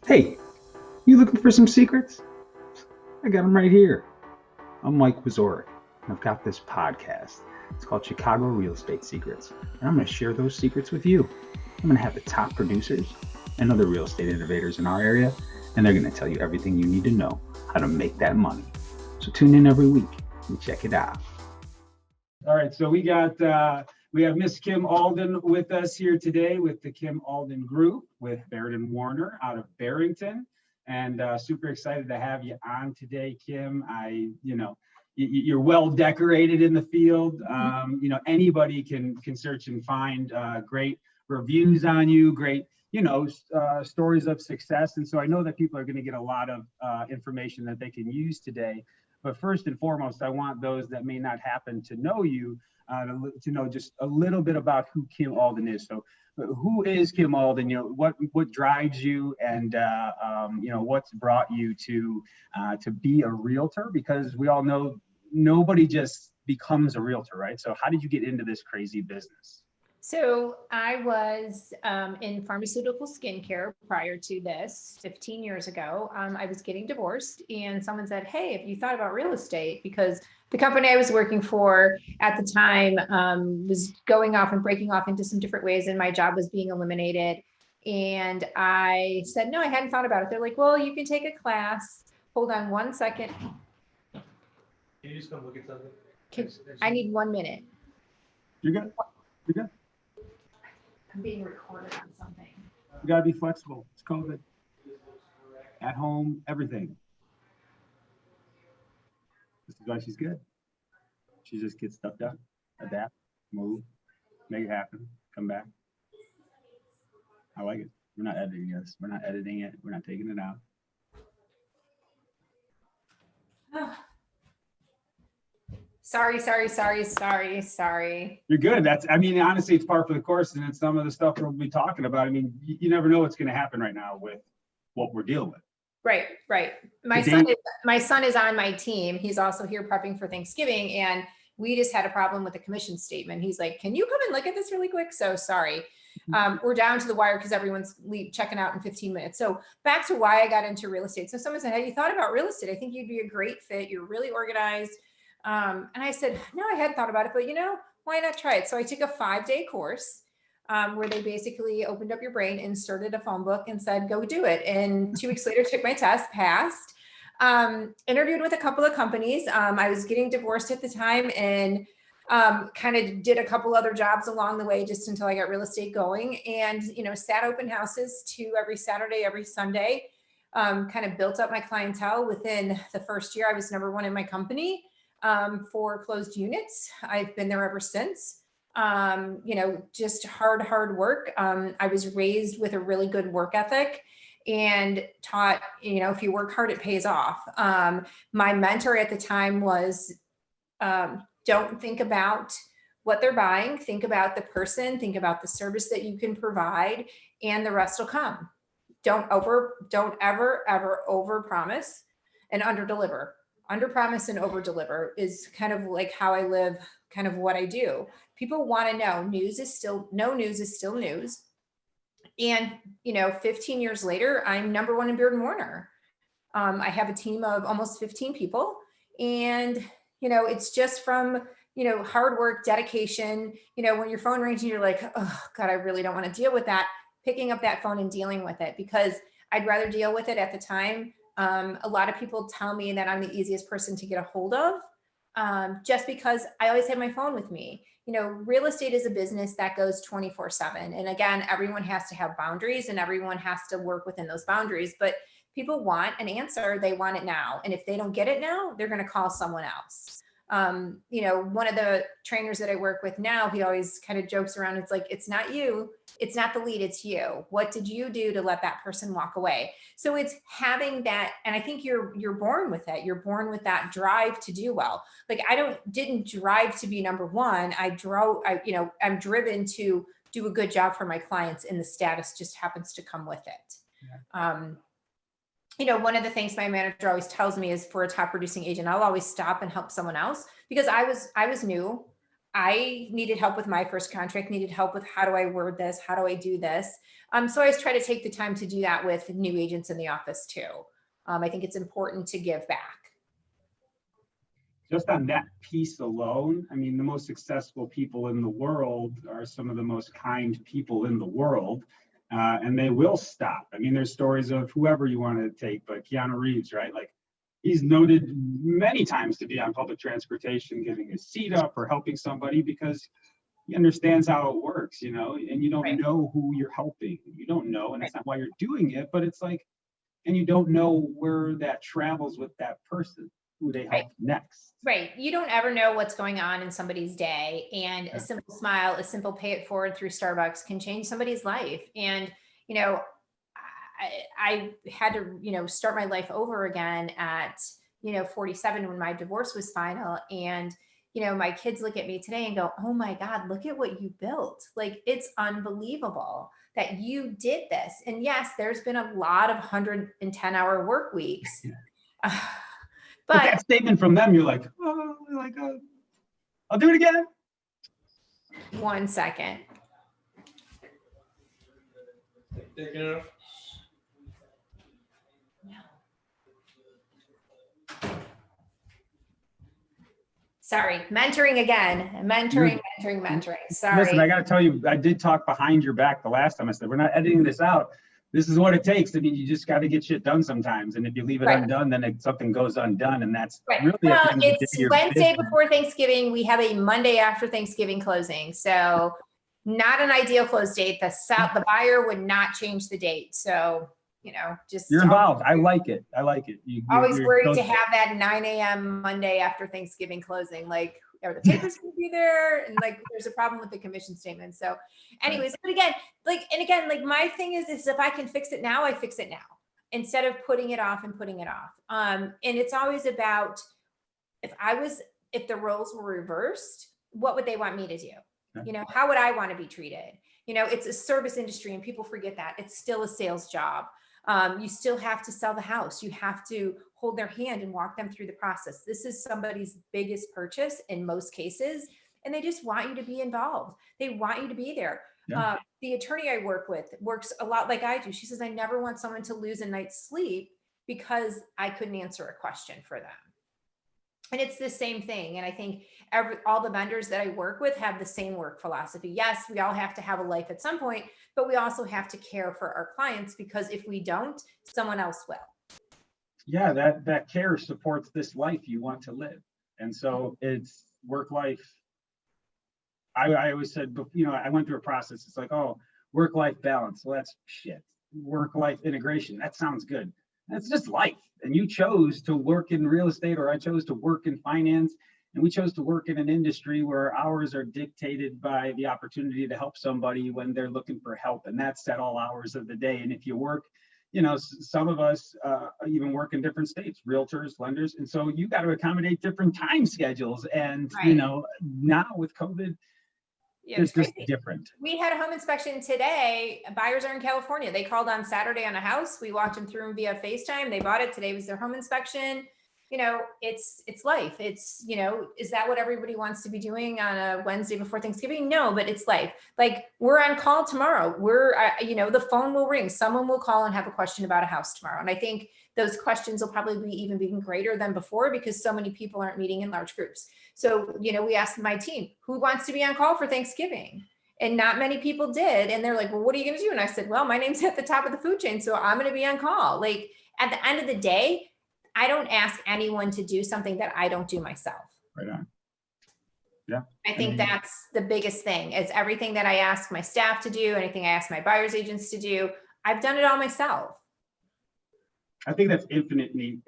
Hey, you looking for some secrets? I got them right here. I'm Wieczorek, and I've got this podcast. It's called Chicago Real Estate Secrets, and I'm going to share those secrets with you. I'm going to have the top producers and other real estate innovators in our area, and they're going to tell you everything you need to know how to make that money. So tune in every week and check it out. All right, so we have Miss Kim Alden with us here today with the Kim Alden Group with Baird and Warner out of Barrington, and super excited to have you on today, Kim. You're well decorated in the field. Anybody can search and find great reviews on you, great stories of success, and so I know that people are going to get a lot of information that they can use today. But first and foremost, I want those that may not happen to know you to know just a little bit about who Kim Alden is. So, who is Kim Alden? What drives you, and what's brought you to be a realtor? Because we all know nobody just becomes a realtor, right? So, how did you get into this crazy business? So I was in pharmaceutical skincare prior to this 15 years ago. I was getting divorced and someone said, hey, have you thought about real estate? Because the company I was working for at the time was going off and breaking off into some different ways, and my job was being eliminated. And I said, no, I hadn't thought about it. They're like, well, you can take a class. Hold on one second. Can you just come look at something? I need 1 minute. You're good. You're good. I'm being recorded on something. You gotta be flexible. It's COVID. At home, everything. This is why she's good. She just gets stuff done, adapt, move, make it happen, come back. I like it. We're not editing this. We're not editing it. We're not taking it out. Sorry. You're good. Honestly, it's par for the course, and it's some of the stuff we'll be talking about. You never know what's going to happen right now with what we're dealing with. Right. My son is on my team. He's also here prepping for Thanksgiving, and we just had a problem with the commission statement. He's like, can you come and look at this really quick? So sorry. We're down to the wire because everyone's checking out in 15 minutes. So back to why I got into real estate. So someone said, have you thought about real estate? I think you'd be a great fit. You're really organized. And I said, no, I hadn't thought about it, but why not try it? So I took a 5-day course where they basically opened up your brain, inserted a phone book and said, go do it. And 2 weeks later, took my test, passed, interviewed with a couple of companies. I was getting divorced at the time and kind of did a couple other jobs along the way just until I got real estate going, and, sat open houses every Saturday, every Sunday, kind of built up my clientele. Within the first year, I was number 1 in my company for closed units. I've been there ever since. Just hard work. I was raised with a really good work ethic and taught, if you work hard, it pays off. My mentor at the time was, don't think about what they're buying, think about the person, think about the service that you can provide, and the rest will come. Don't ever over promise and under deliver. Under promise and over deliver is kind of like how I live, kind of what I do. People want to know no news is still news. And, 15 years later, I'm number 1 in Baird and Warner. I have a team of almost 15 people, and, it's just from, hard work, dedication. When your phone rings and you're like, oh God, I really don't want to deal with that, picking up that phone and dealing with it, because I'd rather deal with it at the time. A lot of people tell me that I'm the easiest person to get a hold of, just because I always have my phone with me. Real estate is a business that goes 24/7. And again, everyone has to have boundaries and everyone has to work within those boundaries, but people want an answer. They want it now. And if they don't get it now, they're going to call someone else. One of the trainers that I work with now, he always kind of jokes around. It's like, it's not you. It's not the lead. It's you. What did you do to let that person walk away? So it's having that. And I think you're born with it. You're born with that drive to do well. Like didn't drive to be number 1. I'm driven to do a good job for my clients, and the status just happens to come with it. Yeah. One of the things my manager always tells me is, for a top producing agent, I'll always stop and help someone else, because I was new. I needed help with my first contract, needed help with how do I word this? How do I do this? So I always try to take the time to do that with new agents in the office too. I think it's important to give back. Just on that piece alone, I mean, the most successful people in the world are some of the most kind people in the world, and they will stop. I mean, there's stories of whoever you want to take, but Keanu Reeves, right? Like, he's noted many times to be on public transportation, giving his seat up or helping somebody because he understands how it works, you know, and you don't Right. know who you're helping. You don't know, and that's not why you're doing it, but it's like, and you don't know where that travels with that person, who they help Right. next. Right. You don't ever know what's going on in somebody's day, and Yeah. a simple smile, a simple pay it forward through Starbucks can change somebody's life. And, you know, I had to, you know, start my life over again at, you know, 47 when my divorce was final. And, you know, my kids look at me today and go, oh my God, look at what you built. Like, it's unbelievable that you did this. And yes, there's been a lot of 110-hour work weeks. Yeah. But But that statement from them, you're like, oh, like, I'll do it again. 1 second. Taking it off. Sorry, mentoring again. Mentoring. Sorry. Listen, I got to tell you, I did talk behind your back the last time. I said, we're not editing this out. This is what it takes. I mean, you just got to get shit done sometimes. And if you leave it Right. undone, then something goes undone. And that's Right. really Well, at the end of the it's day, your Wednesday business. before Thanksgiving. We have a Monday after Thanksgiving closing. So not an ideal close date. The buyer would not change the date. So, you know, just You're involved. I like it. I like it. always You're worried those- to have that 9 a.m. Monday after Thanksgiving closing. Like, are the papers going to be there? And like, there's a problem with the commission statement. So anyways, but again, like my thing is if I can fix it now, I fix it now instead of putting it off. And it's always about, if the roles were reversed, what would they want me to do? Yeah. You know, how would I want to be treated? You know, it's a service industry and people forget that. It's still a sales job. You still have to sell the house. You have to hold their hand and walk them through the process. This is somebody's biggest purchase in most cases, and they just want you to be involved. They want you to be there. Yeah. The attorney I work with works a lot like I do. She says, I never want someone to lose a night's sleep because I couldn't answer a question for them. And it's the same thing. And I think all the vendors that I work with have the same work philosophy. Yes, we all have to have a life at some point, but we also have to care for our clients, because if we don't, someone else will. Yeah, that care supports this life you want to live. And so it's work life. I always said, you know, I went through a process. It's like, oh, work-life balance. Well, that's shit. Work-life integration. That sounds good. That's just life. And you chose to work in real estate, or I chose to work in finance, and we chose to work in an industry where hours are dictated by the opportunity to help somebody when they're looking for help. And that's at all hours of the day. And if you work, you know, some of us even work in different states, realtors, lenders. And so you got to accommodate different time schedules. And, Right. you know, now with COVID, it's just different. We had a home inspection today. Buyers are in California. They called on Saturday on a house. We walked them through via FaceTime. They bought it. Today was their home inspection. You know, it's life. It's, you know, is that what everybody wants to be doing on a Wednesday before Thanksgiving? No, but it's life. Like, we're on call tomorrow. You know, the phone will ring. Someone will call and have a question about a house tomorrow. And I think those questions will probably be greater than before, because so many people aren't meeting in large groups. So, you know, we asked my team, who wants to be on call for Thanksgiving? And not many people did. And they're like, well, what are you going to do? And I said, well, my name's at the top of the food chain, so I'm going to be on call. Like, at the end of the day, I don't ask anyone to do something that I don't do myself. Right on. Yeah. I think that's the biggest thing, is everything that I ask my staff to do, anything I ask my buyer's agents to do, I've done it all myself. I think that's infinitely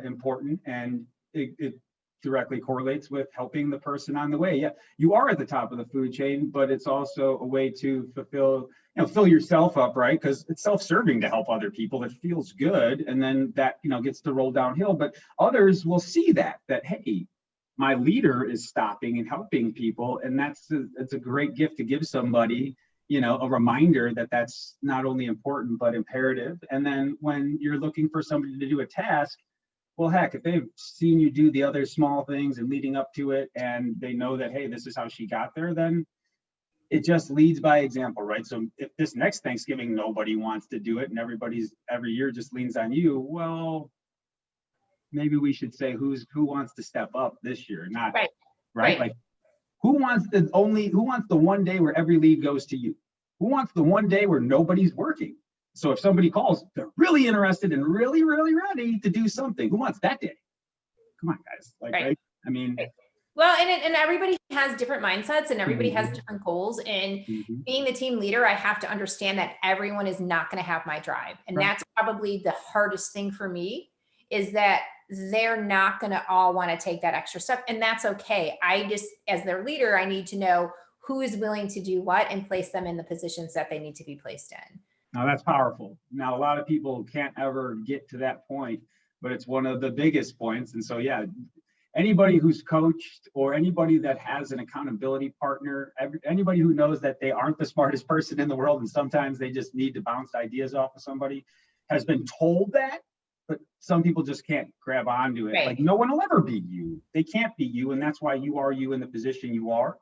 important, and it directly correlates with helping the person on the way. Yeah, you are at the top of the food chain, but it's also a way to fill yourself up, right? Because it's self-serving to help other people. It feels good, and then that, you know, gets to roll downhill. But others will see that hey, my leader is stopping and helping people, and it's a great gift to give somebody. You know, a reminder that that's not only important but imperative. And then when you're looking for somebody to do a task, Well, heck, if they've seen you do the other small things and leading up to it, and they know that, hey, this is how she got there, then it just leads by example, right? So if this next Thanksgiving, nobody wants to do it and every year just leans on you, well, maybe we should say who wants to step up this year, not right. Like who wants the one day where every lead goes to you? Who wants the one day where nobody's working? So if somebody calls, they're really interested and really, really ready to do something. Who wants that day? Come on, guys. Like, right. I mean, well, and everybody has different mindsets and everybody has different goals. And being the team leader, I have to understand that everyone is not going to have my drive. And that's probably the hardest thing for me, is that they're not going to all want to take that extra step. And that's okay. I just, as their leader, I need to know who is willing to do what and place them in the positions that they need to be placed in. Now that's powerful. Now, a lot of people can't ever get to that point, but it's one of the biggest points. And so, yeah, anybody who's coached or anybody that has an accountability partner, anybody who knows that they aren't the smartest person in the world and sometimes they just need to bounce ideas off of somebody, has been told that, but some people just can't grab onto it. Like, no one will ever be you. They can't be you, and that's why you are you in the position you are.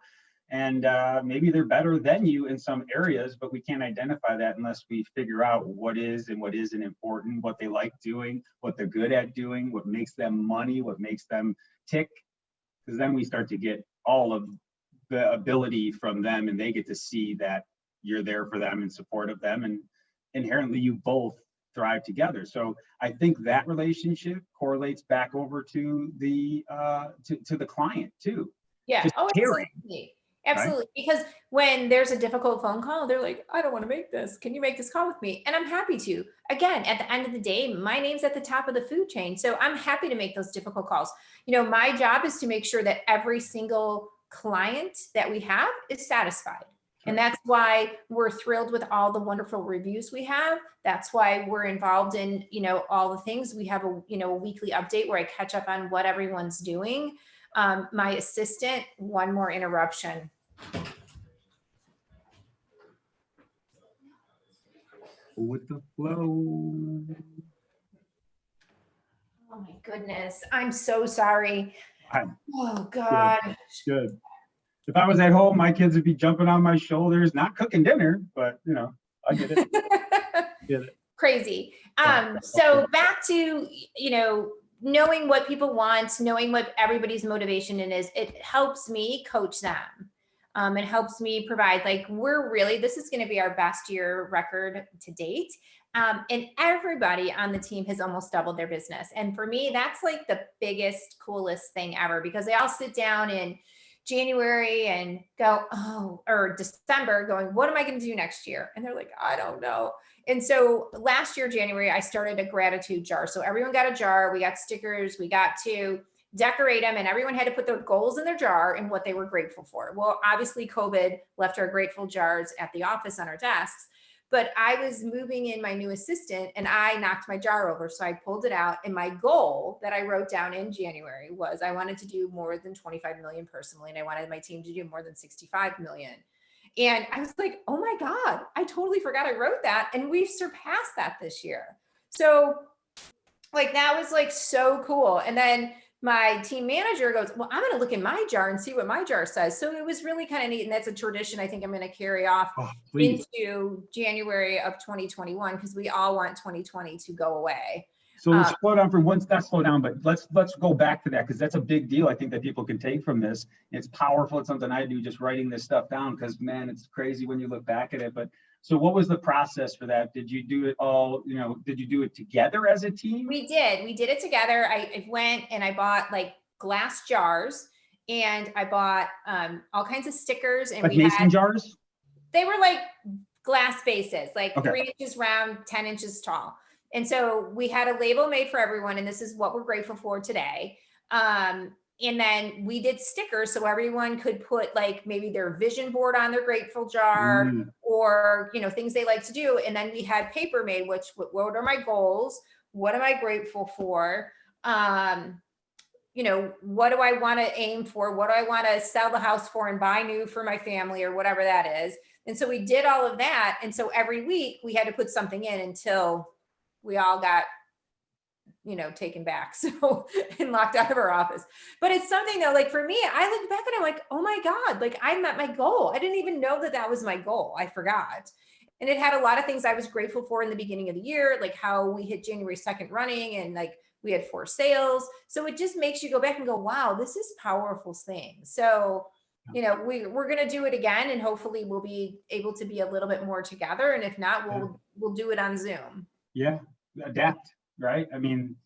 And maybe they're better than you in some areas, but we can't identify that unless we figure out what is and what isn't important, what they like doing, what they're good at doing, what makes them money, what makes them tick. Because then we start to get all of the ability from them, and they get to see that you're there for them in support of them, and inherently you both thrive together. So I think that relationship correlates back over to the to the client too. Yeah. Oh, absolutely. Absolutely. Right? Because when there's a difficult phone call, they're like, I don't want to make this. Can you make this call with me? And I'm happy to. Again, at the end of the day, my name's at the top of the food chain. So I'm happy to make those difficult calls. You know, my job is to make sure that every single client that we have is satisfied. And that's why we're thrilled with all the wonderful reviews we have. That's why we're involved in, you know, all the things. We have a weekly update where I catch up on what everyone's doing. My assistant, one more interruption. With the flow. Oh my goodness. I'm so sorry. Oh God. Good. If I was at home, my kids would be jumping on my shoulders, not cooking dinner, but you know, I get it. Get it. Crazy. So back to, you know, knowing what people want, knowing what everybody's motivation is, it helps me coach them. It helps me provide, like, this is going to be our best year record to date. And everybody on the team has almost doubled their business. And for me, that's like the biggest, coolest thing ever, because they all sit down in January and go, or December going, what am I going to do next year? And they're like, I don't know. And so last year, January, I started a gratitude jar. So everyone got a jar, we got stickers, we got to decorate them, and everyone had to put their goals in their jar and what they were grateful for. Well, obviously COVID left our grateful jars at the office on our desks, but I was moving in my new assistant and I knocked my jar over. So I pulled it out, and my goal that I wrote down in January was I wanted to do more than 25 million personally. And I wanted my team to do more than 65 million. And I was like, oh my God, I totally forgot I wrote that. And we've surpassed that this year. So like, that was like so cool. And then my team manager goes, well, I'm going to look in my jar and see what my jar says. So it was really kind of neat. And that's a tradition I think I'm going to carry off into January of 2021, because we all want 2020 to go away. So let's slow down for once, not slow down, but let's go back to that, because that's a big deal I think that people can take from this. It's powerful. It's something I do, just writing this stuff down, because man, it's crazy when you look back at it. But so what was the process for that? Did you do it all, did you do it together as a team? We did it together. I went and I bought like glass jars, and I bought all kinds of stickers, and like mason jars? They were like glass bases, like 3 inches round, 10 inches tall. And so we had a label made for everyone, and this is what we're grateful for today. And then we did stickers so everyone could put like maybe their vision board on their grateful jar, or, things they like to do. And then we had paper made, which, what are my goals? What am I grateful for? What do I want to aim for? What do I want to sell the house for and buy new for my family, or whatever that is. And so we did all of that. And so every week we had to put something in until we all got taken back. So, and locked out of our office. But it's something though, like for me, I look back and I'm like, oh my God, like I met my goal. I didn't even know that that was my goal. I forgot. And it had a lot of things I was grateful for in the beginning of the year, like how we hit January 2nd running and like we had 4 sales. So it just makes you go back and go, wow, this is powerful thing. So, we're going to do it again, and hopefully we'll be able to be a little bit more together. And if not, we'll do it on Zoom. Yeah. Adapt, right? I mean,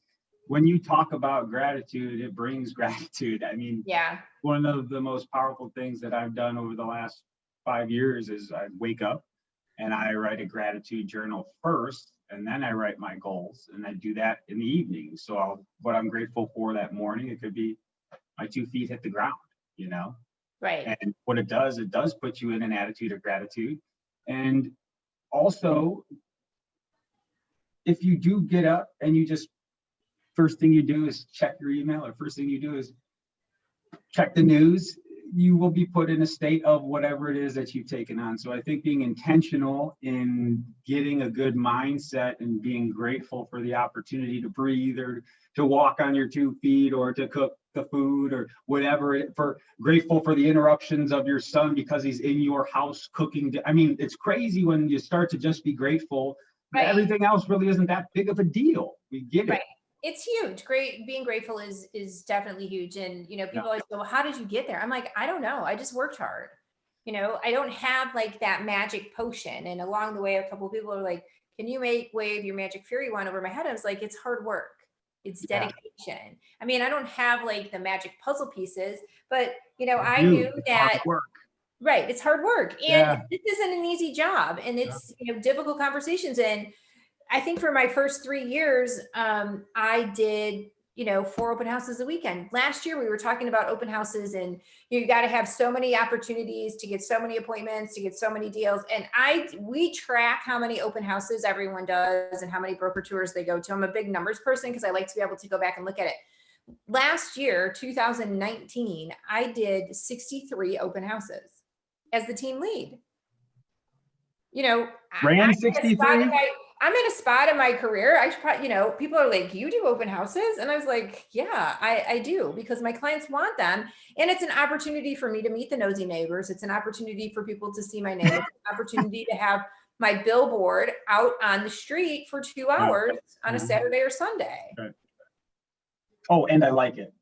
when you talk about gratitude, it brings gratitude. I mean, yeah, one of the most powerful things that I've done over the last 5 years is I wake up and I write a gratitude journal first, and then I write my goals, and I do that in the evening. So what I'm grateful for that morning, it could be my 2 feet hit the ground, right. And what it does put you in an attitude of gratitude. And also, if you do get up and you just, first thing you do is check your email, or first thing you do is check the news, you will be put in a state of whatever it is that you've taken on. So I think being intentional in getting a good mindset and being grateful for the opportunity to breathe, or to walk on your 2 feet, or to cook the food, or whatever, grateful for the interruptions of your son because he's in your house cooking. I mean, it's crazy when you start to just be grateful. Right. Everything else really isn't that big of a deal. We get it. Right. It's huge. Being grateful is definitely huge. And, people always go, well, how did you get there? I'm like, I don't know. I just worked hard. I don't have like that magic potion. And along the way, a couple of people are like, can you wave your magic fairy wand over my head? I was like, it's hard work. It's dedication. I mean, I don't have like the magic puzzle pieces, but I knew that hard work. Right. It's hard work. And this isn't an easy job. And it's, difficult conversations. And I think for my first 3 years, I did, 4 open houses a weekend. Last year, we were talking about open houses, and you got to have so many opportunities to get so many appointments, to get so many deals. And we track how many open houses everyone does and how many broker tours they go to. I'm a big numbers person because I like to be able to go back and look at it. Last year, 2019, I did 63 open houses as the team lead. Ran 63. I'm in a spot in my career. I should probably, people are like, you do open houses? And I was like, yeah, I do, because my clients want them. And it's an opportunity for me to meet the nosy neighbors. It's an opportunity for people to see my name. It's an opportunity to have my billboard out on the street for 2 hours on a Saturday or Sunday. Right. Oh, and I like it.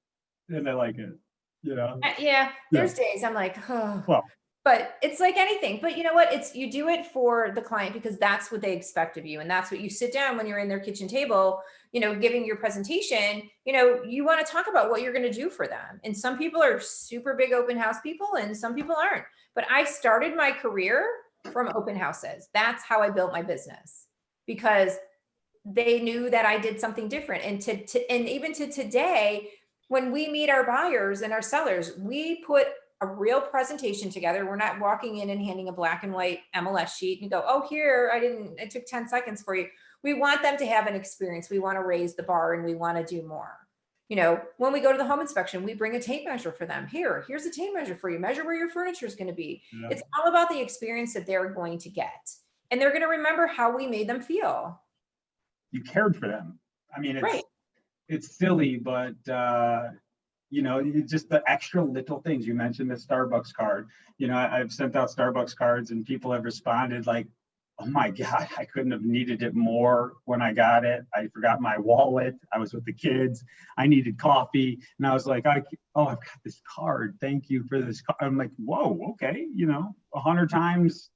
Yeah. There's days I'm like, oh. Well, but it's like anything. But you know what? You do it for the client because that's what they expect of you. And that's what you sit down when you're in their kitchen table, giving your presentation, you want to talk about what you're going to do for them. And some people are super big open house people and some people aren't. But I started my career from open houses. That's how I built my business, because they knew that I did something different. And even to today, when we meet our buyers and our sellers, we put a real presentation together. We're not walking in and handing a black and white MLS sheet and go, oh, here, it took 10 seconds for you. We want them to have an experience. We want to raise the bar and we want to do more. When we go to the home inspection, we bring a tape measure for them. Here's a tape measure for you. Measure where your furniture is going to be. Yeah. It's all about the experience that they're going to get. And they're going to remember how we made them feel. You cared for them. I mean, it's silly, but just the extra little things. You mentioned the Starbucks card. I've sent out Starbucks cards and people have responded like, oh my God, I couldn't have needed it more when I got it. I forgot my wallet. I was with the kids. I needed coffee. And I was like, I've got this card. Thank you for this card. I'm like, whoa, okay. 100 times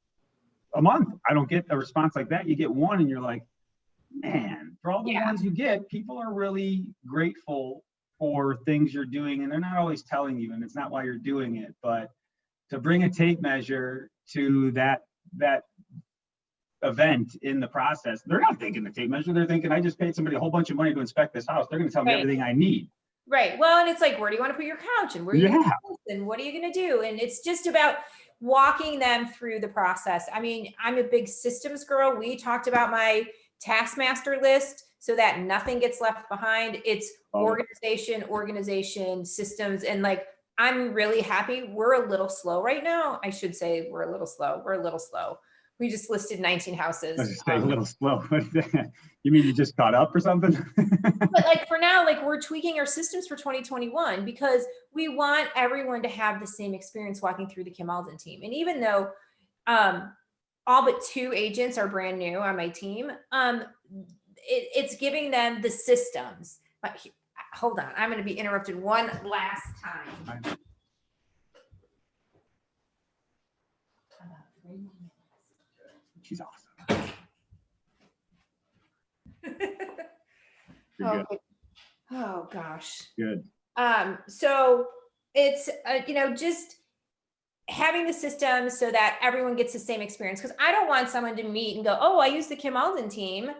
a month, I don't get a response like that. You get one and you're like, man, for all the ones you get, people are really grateful for things you're doing, and they're not always telling you, and it's not why you're doing it, but to bring a tape measure to that event in the process, they're not thinking the tape measure, they're thinking, I just paid somebody a whole bunch of money to inspect this house. They're going to tell me everything I need. Right. Well, and it's like, where do you want to put your couch, and where are you going to put this, and what are you going to do? And it's just about walking them through the process. I mean, I'm a big systems girl. We talked about my taskmaster list so that nothing gets left behind. It's organization, systems. And like, I'm really happy. We're a little slow right now. I should say we're a little slow. We just listed 19 houses. I was just saying a little slow. You mean you just caught up or something? But like for now, like we're tweaking our systems for 2021 because we want everyone to have the same experience walking through the Kim Alden team. And even though all but 2 agents are brand new on my team, it's giving them the systems. But hold on, I'm going to be interrupted one last time. She's awesome. You're good. Oh gosh. Good. So it's just having the system so that everyone gets the same experience. Because I don't want someone to meet and go, oh, I used the Kim Alden team,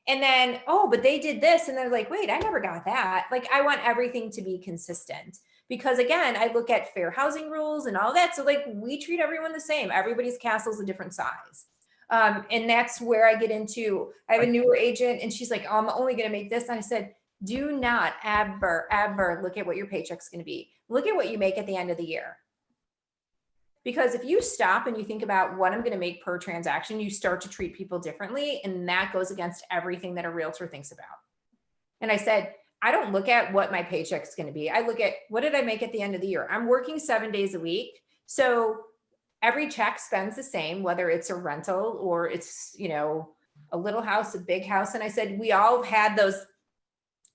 and then but they did this, and they're like, wait, I never got that. Like I want everything to be consistent. Because again, I look at fair housing rules and all that. So like we treat everyone the same. Everybody's castle is a different size. And that's where I get into, I have a newer agent and she's like, oh, I'm only going to make this. And I said, do not ever look at what your paycheck's going to be. Look at what you make at the end of the year. Because if you stop and you think about what I'm going to make per transaction, you start to treat people differently. And that goes against everything that a realtor thinks about. And I said, I don't look at what my paycheck's going to be. I look at what did I make at the end of the year? I'm working 7 days a week. So every check spends the same, whether it's a rental or it's, a little house, a big house. And I said, we all had those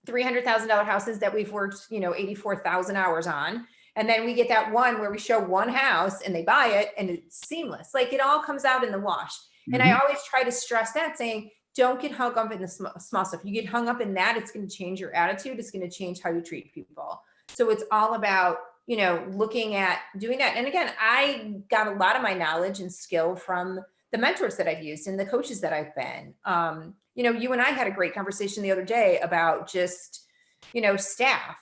$300,000 houses that we've worked, 84,000 hours on. And then we get that one where we show one house and they buy it and it's seamless. Like it all comes out in the wash. Mm-hmm. And I always try to stress that, saying, don't get hung up in the small stuff. You get hung up in that, it's going to change your attitude. It's going to change how you treat people. So it's all about, looking at doing that. And again, I got a lot of my knowledge and skill from the mentors that I've used and the coaches that I've been. You and I had a great conversation the other day about just, staff.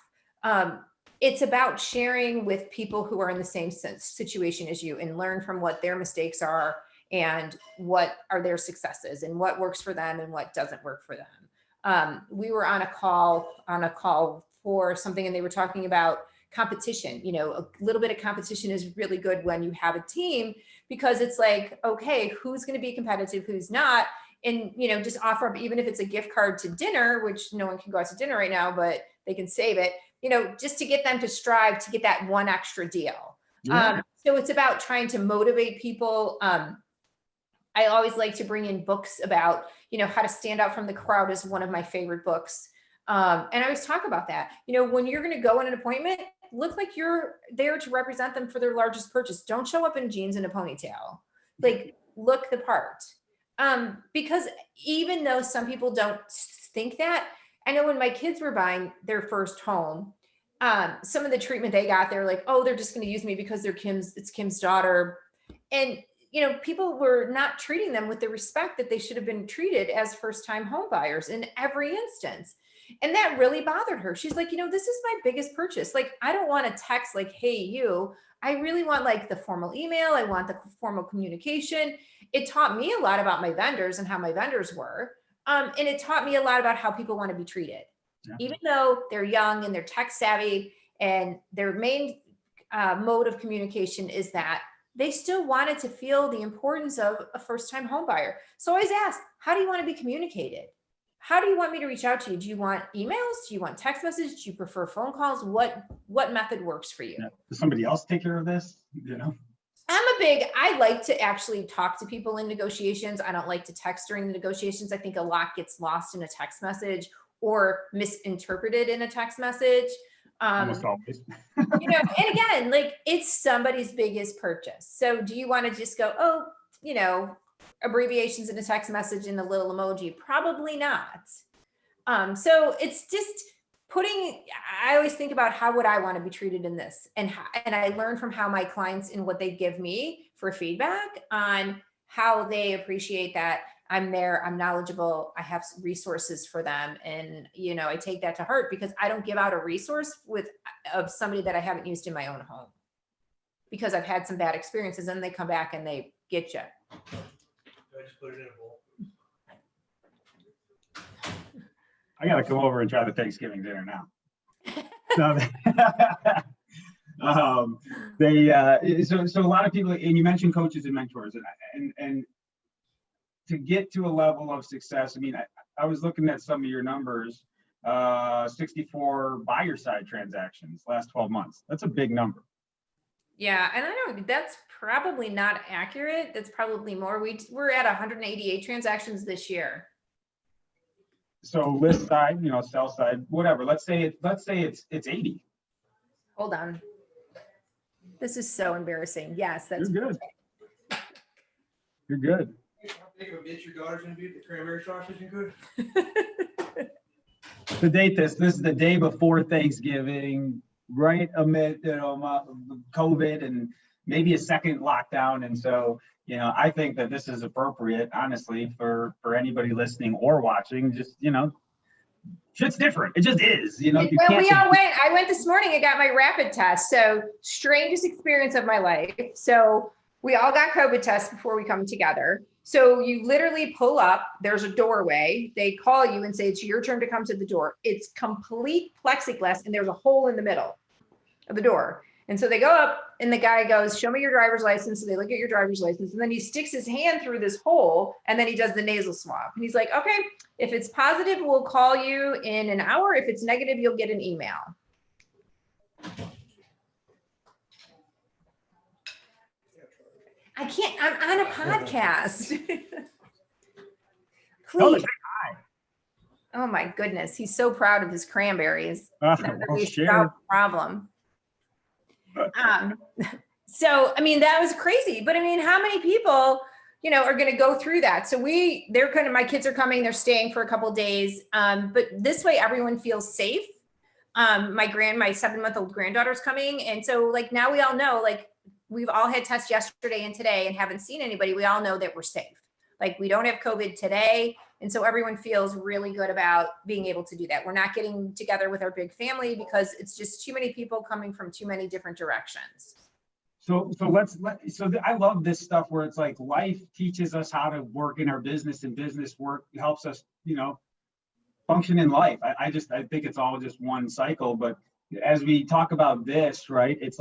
It's about sharing with people who are in the same situation as you and learn from what their mistakes are and what are their successes and what works for them and what doesn't work for them. We were on a call for something and they were talking about competition. A little bit of competition is really good when you have a team, because it's like, okay, who's going to be competitive, who's not, and just offer up, even if it's a gift card to dinner, which no one can go out to dinner right now, but they can save it, just to get them to strive to get that one extra deal. Yeah. So it's about trying to motivate people. I always like to bring in books about, how to stand out from the crowd is one of my favorite books. And I always talk about that. When you're going to go on an appointment, look like you're there to represent them for their largest purchase. Don't show up in jeans and a ponytail. Like, look the part. Because even though some people don't think that, I know when my kids were buying their first home, some of the treatment they got, they're like, oh, they're just going to use me because it's Kim's daughter. And, people were not treating them with the respect that they should have been treated as first-time home buyers in every instance. And that really bothered her. She's like, this is my biggest purchase. Like, I don't want a text like, hey, you. I really want like the formal email. I want the formal communication. It taught me a lot about my vendors and how my vendors were. And it taught me a lot about how people want to be treated. Yeah. Even though they're young and they're tech savvy and their main mode of communication is that, they still wanted to feel the importance of a first-time home buyer. So I always ask, how do you want to be communicated? How do you want me to reach out to you? Do you want emails? Do you want text messages? Do you prefer phone calls? What method works for you? Yeah. Does somebody else take care of this? I like to actually talk to people in negotiations. I don't like to text during the negotiations. I think a lot gets lost in a text message or misinterpreted in a text message. Almost always. And again, like, it's somebody's biggest purchase. So do you want to just go, abbreviations in a text message and a little emoji? Probably not. So it's just I always think about how would I want to be treated in this, and I learn from how my clients and what they give me for feedback on how they appreciate that I'm there, I'm knowledgeable, I have resources for them. And, I take that to heart, because I don't give out a resource of somebody that I haven't used in my own home, because I've had some bad experiences and they come back and they get you. I just put it in a bowl. I got to come over and try the Thanksgiving dinner now. So a lot of people, and you mentioned coaches and mentors, and to get to a level of success, I mean, I was looking at some of your numbers, 64 buyer side transactions last 12 months. That's a big number. Yeah, and I don't, that's probably not accurate. That's probably more. We're at 188 transactions this year. So list side, sell side, whatever. Let's say it's 80. Hold on. This is so embarrassing. Yes, that's You're good. You're good. How big of a bitch your daughter's gonna be with the cranberry sausage and good? To date this is the day before Thanksgiving, right amid COVID and maybe a second lockdown. And so, I think that this is appropriate, honestly, for anybody listening or watching. Just, shit's different. It just is, Well, I went this morning and got my rapid test. So strangest experience of my life. So we all got COVID tests before we come together. So you literally pull up, there's a doorway. They call you and say, it's your turn to come to the door. It's complete plexiglass and there's a hole in the middle of the door. And so they go up and the guy goes, show me your driver's license. So they look at your driver's license and then he sticks his hand through this hole and then he does the nasal swab. And he's like, okay, if it's positive, we'll call you in an hour. If it's negative, you'll get an email. I can't, I'm on a podcast. Please. Oh my goodness. He's so proud of his cranberries. Problem. So, I mean, that was crazy, but I mean, how many people, are going to go through that? So my kids are coming, they're staying for a couple of days. But this way everyone feels safe. My 7-month-old granddaughter's coming. And so now we all know, we've all had tests yesterday and today and haven't seen anybody. We all know that we're safe. We don't have COVID today. And so everyone feels really good about being able to do that. We're not getting together with our big family because it's just too many people coming from too many different directions. So I love this stuff where it's life teaches us how to work in our business and business work helps us, function in life. I think it's all just one cycle. But as we talk about this, right, it's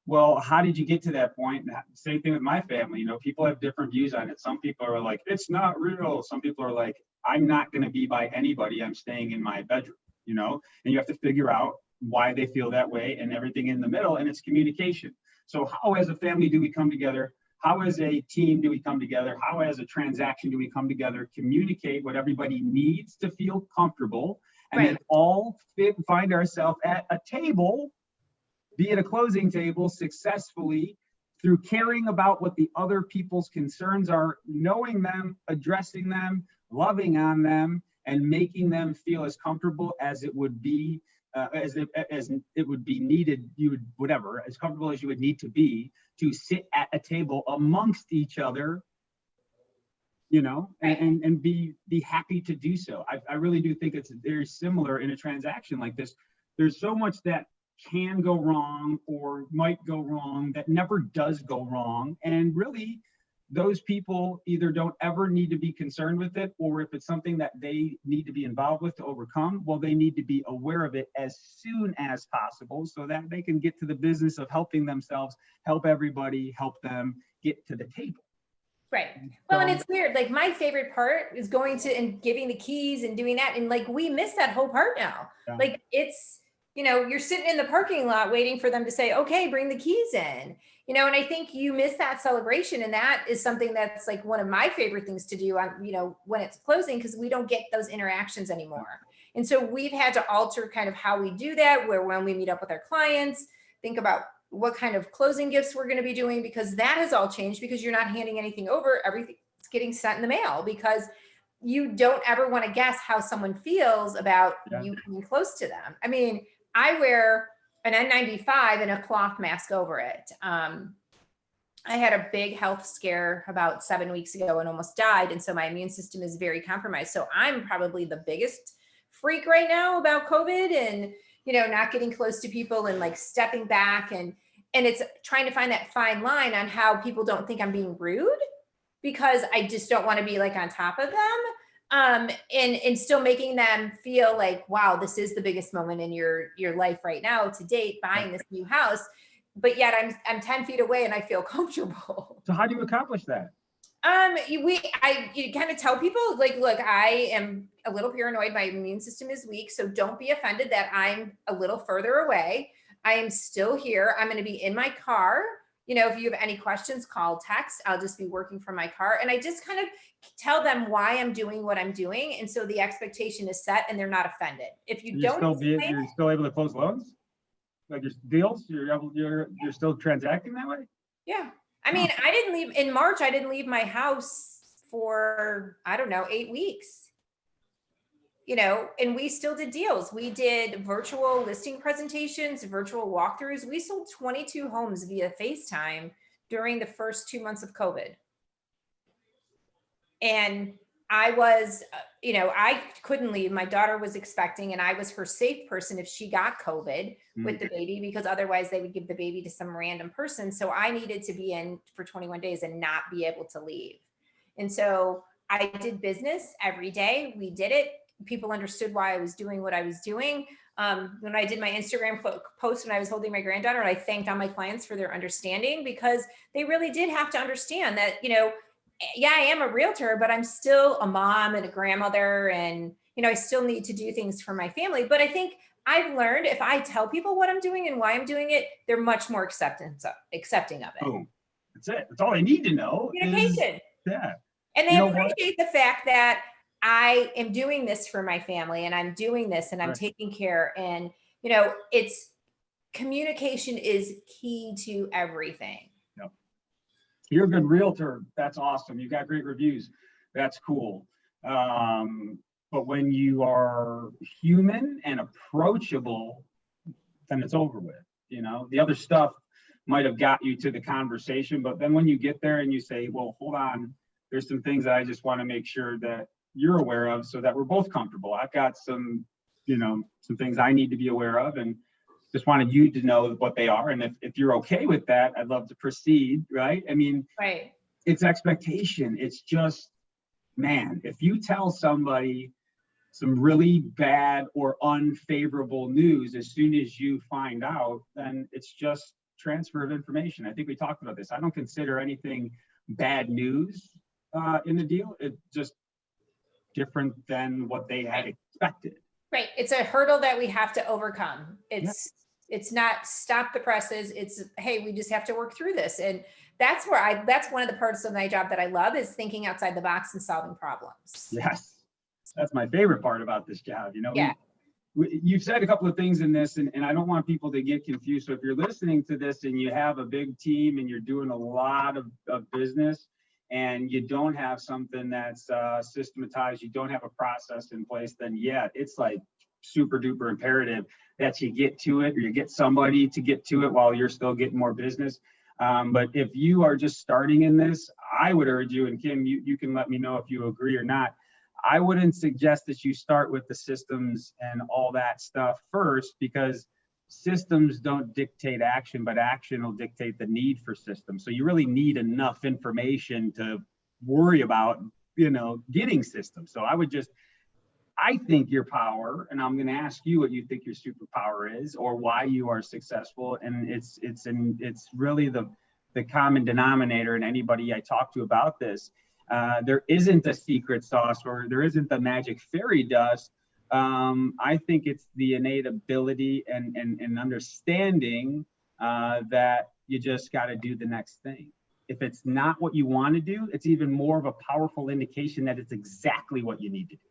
well, how did you get to that point? Same thing with my family. People have different views on it. Some people are like, it's not real. Some people are like, I'm not going to be by anybody. I'm staying in my bedroom, and you have to figure out why they feel that way and everything in the middle. And it's communication. So how as a family do we come together? How as a team do we come together? How as a transaction do we come together, communicate what everybody needs to feel comfortable, and then all find ourselves at a table, be it a closing table, successfully through caring about what the other people's concerns are, knowing them, addressing them, loving on them, and making them feel as comfortable as it would be, as it would be needed. As comfortable as you would need to be to sit at a table amongst each other, and be happy to do so. I really do think it's very similar in a transaction like this. There's so much that can go wrong or might go wrong that never does go wrong. And really, those people either don't ever need to be concerned with it, or if it's something that they need to be involved with to overcome, well, they need to be aware of it as soon as possible so that they can get to the business of helping themselves, help everybody, help them get to the table. Right. Well, and it's weird. My favorite part is going to and giving the keys and doing that. And we miss that whole part now. Yeah. It's, you're sitting in the parking lot waiting for them to say, okay, bring the keys in, and I think you miss that celebration. And that is something that's one of my favorite things to do on, when it's closing, because we don't get those interactions anymore. And so we've had to alter kind of how we do that, where when we meet up with our clients, think about what kind of closing gifts we're going to be doing, because that has all changed, because you're not handing anything over. Everything's getting sent in the mail, because you don't ever want to guess how someone feels about you being close to them. I mean, I wear an N95 and a cloth mask over it. I had a big health scare about 7 weeks ago and almost died. And so my immune system is very compromised. So I'm probably the biggest freak right now about COVID and, not getting close to people and stepping back. And it's trying to find that fine line on how people don't think I'm being rude, because I just don't want to be on top of them. And still making them feel wow, this is the biggest moment in your life right now to date, buying this new house, but yet I'm 10 feet away and I feel comfortable. So how do you accomplish that? You kind of tell people like, look, I am a little paranoid. My immune system is weak. So don't be offended that I'm a little further away. I am still here. I'm going to be in my car. If you have any questions, call, text. I'll just be working from my car. And I just kind of tell them why I'm doing what I'm doing. And so the expectation is set and they're not offended. If you You're don't, you're still able to close loans? Like your deals, you're still transacting that way? yeah. I mean, I didn't leave in March. I didn't leave my house for, I don't know, 8 weeks. And we still did deals. We did virtual listing presentations, virtual walkthroughs. We sold 22 homes via FaceTime during the first 2 months of COVID. And I was, I couldn't leave. My daughter was expecting, and I was her safe person if she got COVID with the baby, because otherwise they would give the baby to some random person. So I needed to be in for 21 days and not be able to leave. And so I did business every day. We did it. People understood why I was doing what I was doing. When I did my Instagram post when I was holding my granddaughter, I thanked all my clients for their understanding, because they really did have to understand that, yeah, I am a realtor, but I'm still a mom and a grandmother. And, I still need to do things for my family. But I think I've learned if I tell people what I'm doing and why I'm doing it, they're much more accepting of it. Oh, that's it. That's all they need to know. Communication. Yeah. And they appreciate the fact that I am doing this for my family, and I'm doing this, and I'm taking care. And, it's communication is key to everything. Yep. You're a good realtor. That's awesome. You got great reviews. That's cool. But when you are human and approachable, then it's over with. The other stuff might have got you to the conversation, but then when you get there and you say, well, hold on, there's some things that I just want to make sure that you're aware of so that we're both comfortable. I've got some things I need to be aware of, and just wanted you to know what they are. And if you're okay with that, I'd love to proceed, right? I mean, It's expectation. It's just, man, if you tell somebody some really bad or unfavorable news as soon as you find out, then it's just transfer of information. I think we talked about this. I don't consider anything bad news in the deal. It's just different than what they had expected. Right. It's a hurdle that we have to overcome. It's not stop the presses. It's, hey, we just have to work through this. And that's one of the parts of my job that I love, is thinking outside the box and solving problems. Yes. That's my favorite part about this job. You've said a couple of things in this, and I don't want people to get confused. So if you're listening to this and you have a big team and you're doing a lot of business, and you don't have something that's systematized, you don't have a process in place, then it's like super duper imperative that you get to it, or you get somebody to get to it while you're still getting more business. But if you are just starting in this, I would urge you, and Kim, you can let me know if you agree or not. I wouldn't suggest that you start with the systems and all that stuff first, because systems don't dictate action, but action will dictate the need for systems. So you really need enough information to worry about, getting systems. So I think your power, and I'm going to ask you what you think your superpower is, or why you are successful. And it's really the common denominator in anybody I talk to about this. There isn't a secret sauce, or there isn't the magic fairy dust. I think it's the innate ability and understanding that you just got to do the next thing. If it's not what you want to do, it's even more of a powerful indication that it's exactly what you need to do.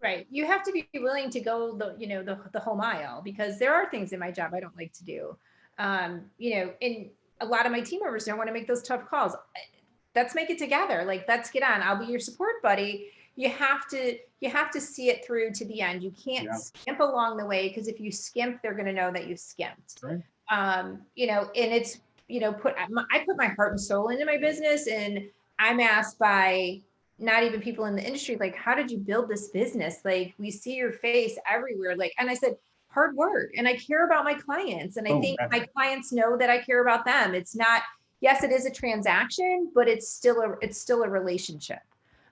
Right. You have to be willing to go the whole mile, because there are things in my job I don't like to do. And a lot of my team members don't want to make those tough calls. Let's make it together. Like, let's get on. I'll be your support buddy. You have to see it through to the end. You can't skimp along the way, because if you skimp, they're going to know that you skimped. Right. And it's, I put my heart and soul into my business, and I'm asked by not even people in the industry, like, how did you build this business? Like, we see your face everywhere. Like, and I said, hard work. And I care about my clients. And I think my clients know that I care about them. It's not, yes, it is a transaction, but it's still a relationship.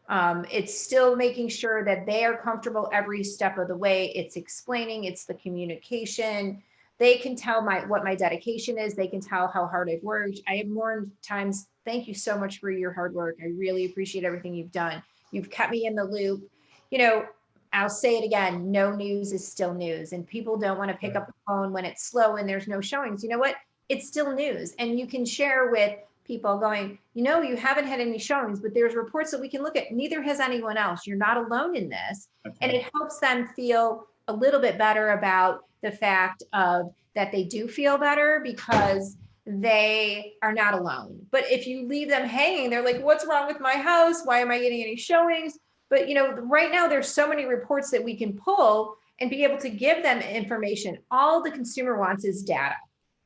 It's still making sure that they are comfortable every step of the way. It's explaining, it's the communication. They can tell what my dedication is. They can tell how hard I've worked. I have more times thank you so much for your hard work. I really appreciate everything you've done. You've kept me in the loop. You know, I'll say it again, no news is still news, and people don't want to pick up the phone when it's slow and there's no showings. You know what? It's still news, and you can share with people going, you know, you haven't had any showings, but there's reports that we can look at. Neither has anyone else. You're not alone in this. And it helps them feel a little bit better about the fact of that they do feel better because they are not alone. But if you leave them hanging, they're like, what's wrong with my house? Why am I getting any showings? But you know, right now there's so many reports that we can pull and be able to give them information. All the consumer wants is data.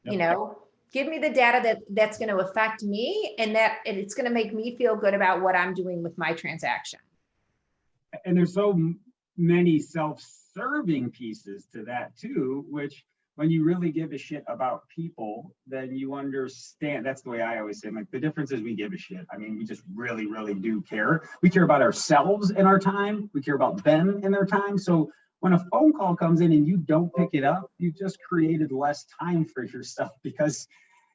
Yep. You know, give me the data that's going to affect me, and it's going to make me feel good about what I'm doing with my transaction. And there's so many self-serving pieces to that too, which when you really give a shit about people, then you understand. That's the way I always say, like, the difference is we give a shit. I mean, we just really, really do care. We care about ourselves and our time. We care about them and their time. So when a phone call comes in and you don't pick it up, you've just created less time for yourself, because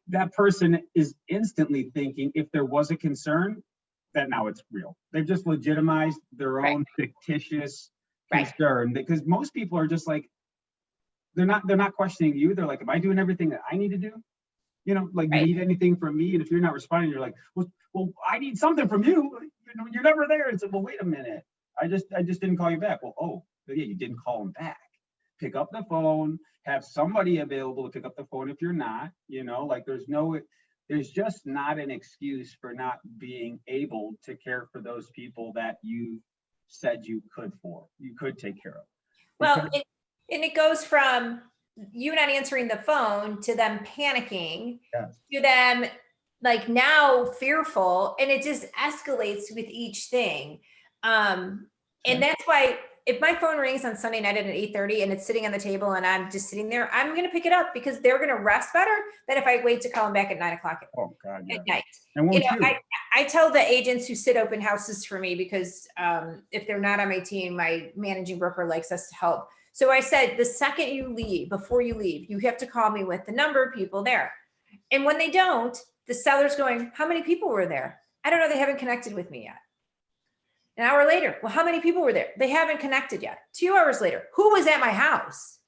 that person is instantly thinking, if there was a concern, that now it's real. They've just legitimized their own fictitious concern, because most people are just like, they're not questioning you. They're like, am I doing everything that I need to do? You know, like, you need anything from me? And if you're not responding, you're like, well, I need something from you. You know, you're never there. It's like, well, wait a minute. I just didn't call you back. Well, oh, yeah, you didn't call him back. Pick up the phone, have somebody available to pick up the phone if you're not, you know, like there's just not an excuse for not being able to care for those people that you said you could take care of. Well, and it goes from you not answering the phone to them panicking, to them like now fearful, and it just escalates with each thing. And that's why if my phone rings on Sunday night at 8:30 and it's sitting on the table and I'm just sitting there, I'm going to pick it up, because they're going to rest better than if I wait to call them back at 9 o'clock at night. And you know, I tell the agents who sit open houses for me, because if they're not on my team, my managing broker likes us to help. So I said, the second you leave, before you leave, you have to call me with the number of people there. And when they don't, the seller's going, how many people were there? I don't know. They haven't connected with me yet. An hour later, well, how many people were there? They haven't connected yet. 2 hours later, who was at my house?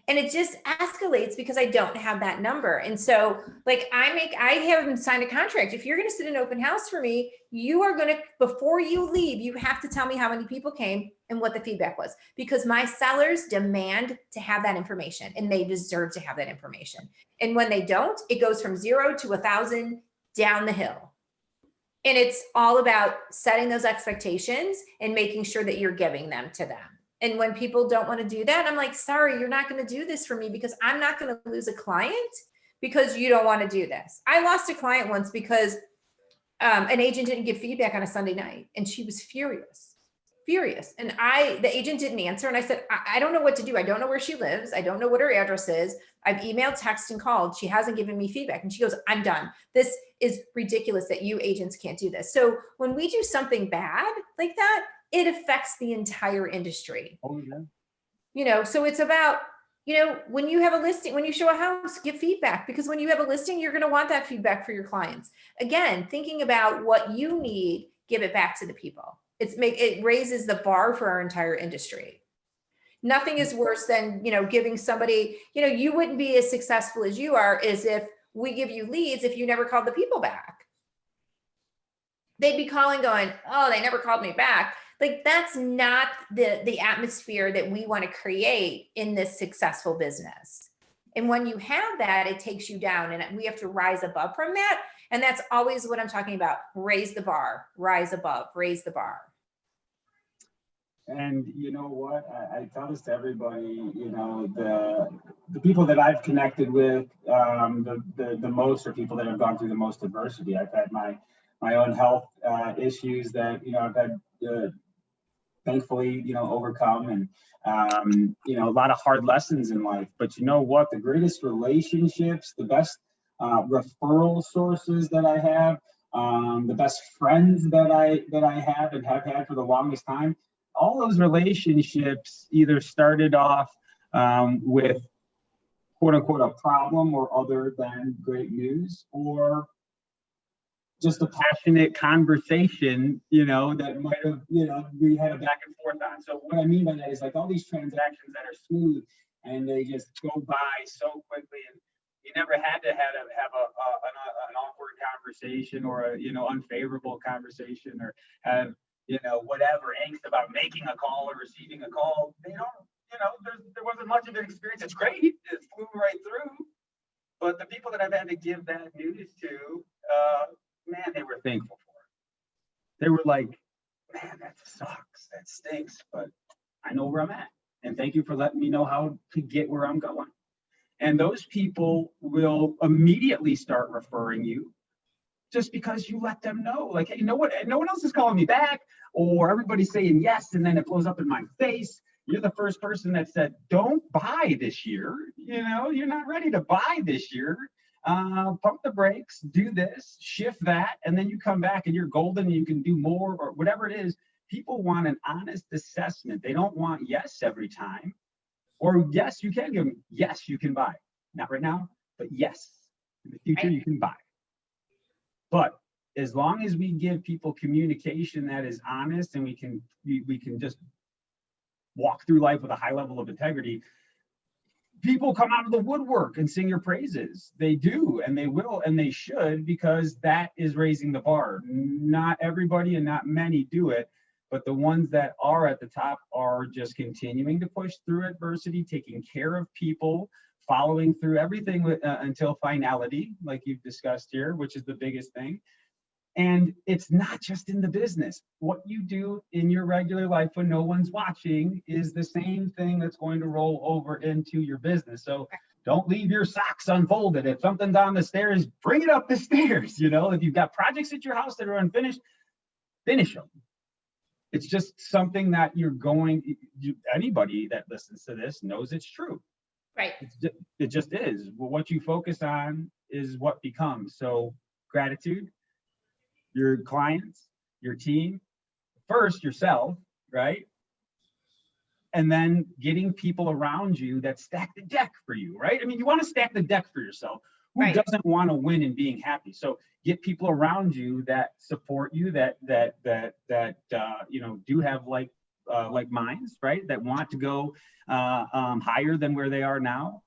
And it just escalates because I don't have that number. And so like I haven't signed a contract. If you're going to sit in open house for me, you are going to, before you leave, you have to tell me how many people came and what the feedback was, because my sellers demand to have that information and they deserve to have that information. And when they don't, it goes from 0 to 1,000 down the hill. And it's all about setting those expectations and making sure that you're giving them to them. And when people don't want to do that, I'm like, sorry, you're not going to do this for me, because I'm not going to lose a client because you don't want to do this. I lost a client once because an agent didn't give feedback on a Sunday night, and she was furious. And the agent didn't answer. And I said, I don't know what to do. I don't know where she lives. I don't know what her address is. I've emailed, texted, and called. She hasn't given me feedback. And she goes, I'm done. This is ridiculous that you agents can't do this. So when we do something bad like that, it affects the entire industry. Oh, yeah. You know, so it's about, you know, when you have a listing, when you show a house, give feedback, because when you have a listing, you're going to want that feedback for your clients. Again, thinking about what you need, give it back to the people. It raises the bar for our entire industry. Nothing is worse than, you know, giving somebody, you know, you wouldn't be as successful as you are as if we give you leads if you never called the people back. They'd be calling going, oh, they never called me back. Like, that's not the atmosphere that we want to create in this successful business. And when you have that, it takes you down, and we have to rise above from that. And that's always what I'm talking about. Raise the bar, rise above, raise the bar. And you know what? I tell this to everybody, you know, the people that I've connected with the most are people that have gone through the most adversity. I've had my own health issues that, you know, I've had thankfully, you know, overcome, and you know, a lot of hard lessons in life. But you know what? The greatest relationships, the best referral sources that I have, the best friends that I have and have had for the longest time, all those relationships either started off with quote unquote a problem or other than great news, or just a passionate conversation, that might have, we had a back and forth on. So what I mean by that is like all these transactions that are smooth and they just go by so quickly, and you never had to have an awkward conversation or a, unfavorable conversation, or have, whatever angst about making a call or receiving a call. They don't, there wasn't much of an experience. It's great. It flew right through. But the people that I've had to give that news to, man, they were thankful for it. They were like, man, that sucks. That stinks. But I know where I'm at. And thank you for letting me know how to get where I'm going. And those people will immediately start referring you just because you let them know. Like, hey, no one else is calling me back, or everybody's saying yes, and then it blows up in my face. You're the first person that said, don't buy this year. You're not ready to buy this year. Pump the brakes, do this, shift that, and then you come back and you're golden and you can do more, or whatever it is. People want an honest assessment. They don't want yes every time. Or yes, you can give them, yes, you can buy. Not right now, but yes, in the future you can buy. But as long as we give people communication that is honest, and we can just walk through life with a high level of integrity, people come out of the woodwork and sing your praises. They do, and they will, and they should, because that is raising the bar. Not everybody and not many do it, but the ones that are at the top are just continuing to push through adversity, taking care of people, following through everything until finality, like you've discussed here, which is the biggest thing. And it's not just in the business. What you do in your regular life when no one's watching is the same thing that's going to roll over into your business. So don't leave your socks unfolded. If something's on the stairs, bring it up the stairs. If you've got projects at your house that are unfinished, finish them. It's just something that anybody that listens to this knows it's true. Right. It just is. Well, what you focus on is what becomes. So gratitude, your clients, your team, first yourself, right? And then getting people around you that stack the deck for you, right? I mean, you want to stack the deck for yourself. Who doesn't want to win and being happy? So get people around you that support you, that do have like minds, right? That want to go higher than where they are now.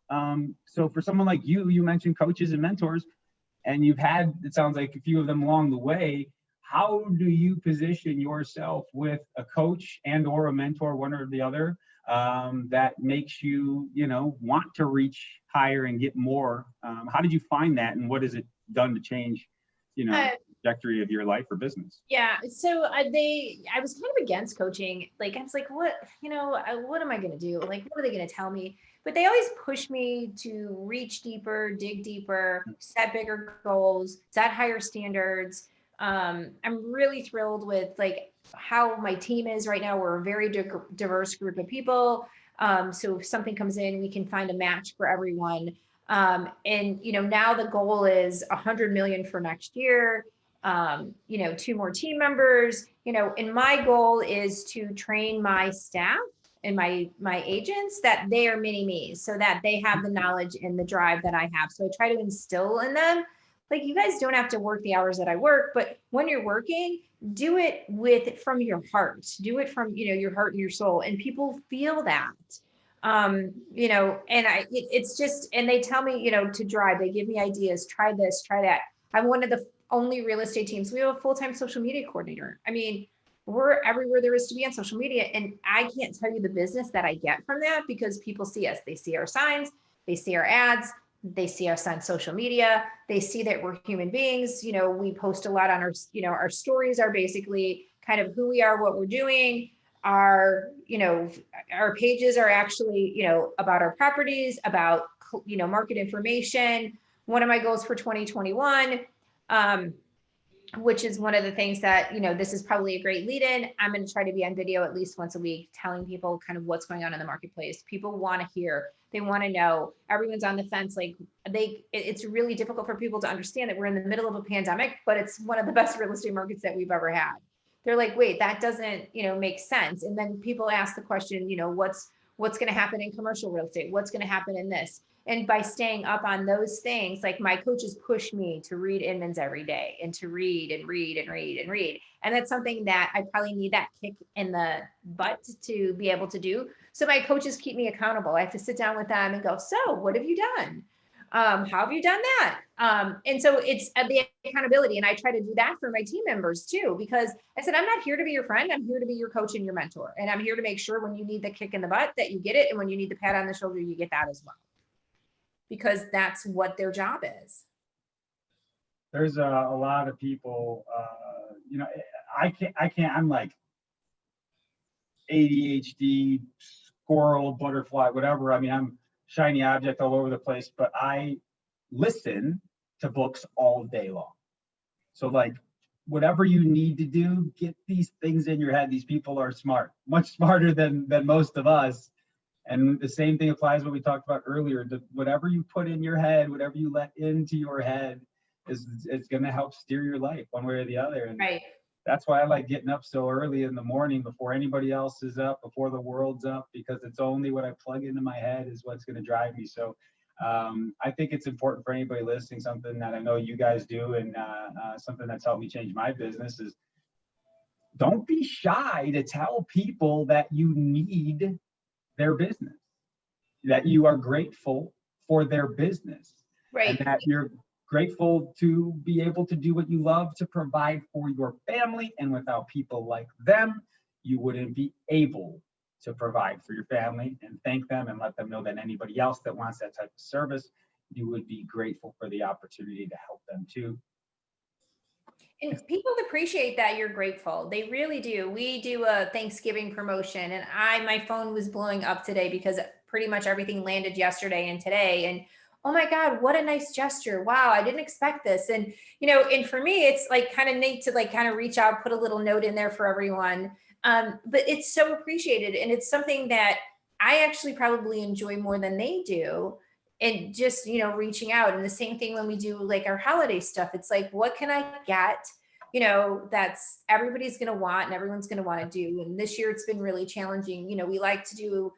So for someone like you mentioned coaches and mentors, and you've had, it sounds like, a few of them along the way. How do you position yourself with a coach and or a mentor, one or the other, that makes you, want to reach higher and get more? How did you find that, and what has it done to change, the trajectory of your life or business? Yeah. So I was kind of against coaching. Like, I was like, what am I going to do? Like, what are they going to tell me? But they always push me to reach deeper, dig deeper, set bigger goals, set higher standards. I'm really thrilled with like how my team is right now. We're a very diverse group of people. So if something comes in, we can find a match for everyone. And, now the goal is 100 million for next year. 2 more team members, and my goal is to train my staff and my agents that they are mini me's, so that they have the knowledge and the drive that I have. So I try to instill in them, like, you guys don't have to work the hours that I work, but when you're working, do it from your heart, do it from, your heart and your soul. And people feel that, and it's just, and they tell me, to drive, they give me ideas, try this, try that. I'm one of the only real estate teams. We have a full-time social media coordinator. I mean, we're everywhere there is to be on social media. And I can't tell you the business that I get from that, because people see us, they see our signs, they see our ads, they see us on social media, they see that we're human beings. We post a lot on our, our stories are basically kind of who we are, what we're doing. Our pages are actually, about our properties, about, market information. One of my goals for 2021, which is one of the things that, this is probably a great lead in. I'm going to try to be on video at least once a week, telling people kind of what's going on in the marketplace. People want to hear, they want to know. Everyone's on the fence. Like, it's really difficult for people to understand that we're in the middle of a pandemic, but it's one of the best real estate markets that we've ever had. They're like, wait, that doesn't, make sense. And then people ask the question, what's what's going to happen in commercial real estate, what's going to happen in this. And by staying up on those things, like my coaches push me to read Inman's every day and to read and read and read and read. And that's something that I probably need that kick in the butt to be able to do. So my coaches keep me accountable. I have to sit down with them and go, so what have you done? How have you done that? And so it's the accountability. And I try to do that for my team members too, because I said, I'm not here to be your friend. I'm here to be your coach and your mentor. And I'm here to make sure when you need the kick in the butt that you get it. And when you need the pat on the shoulder, you get that as well. Because that's what their job is. There's a lot of people, I can't, I'm like ADHD, squirrel, butterfly, whatever. I mean, I'm shiny object all over the place, but I listen to books all day long. So like, whatever you need to do, get these things in your head. These people are smart, much smarter than most of us. And the same thing applies what we talked about earlier. Whatever you put in your head, whatever you let into your head, it's going to help steer your life one way or the other. And right. That's why I like getting up so early in the morning before anybody else is up, before the world's up, because it's only what I plug into my head is what's going to drive me. So I think it's important for anybody listening, something that I know you guys do, and something that's helped me change my business is don't be shy to tell people that you need their business, that you are grateful for their business, right. And that you're grateful to be able to do what you love to provide for your family. And without people like them, you wouldn't be able to provide for your family, and thank them and let them know that anybody else that wants that type of service, you would be grateful for the opportunity to help them too. And people appreciate that you're grateful. They really do. We do a Thanksgiving promotion, and my phone was blowing up today because pretty much everything landed yesterday and today. And oh my God, what a nice gesture. Wow, I didn't expect this. And, and for me, it's like kind of neat to like kind of reach out, put a little note in there for everyone. But it's so appreciated. And it's something that I actually probably enjoy more than they do. And just, reaching out. And the same thing when we do like our holiday stuff, it's like, what can I get, that's everybody's going to want and everyone's going to want to do. And this year it's been really challenging. We like to do,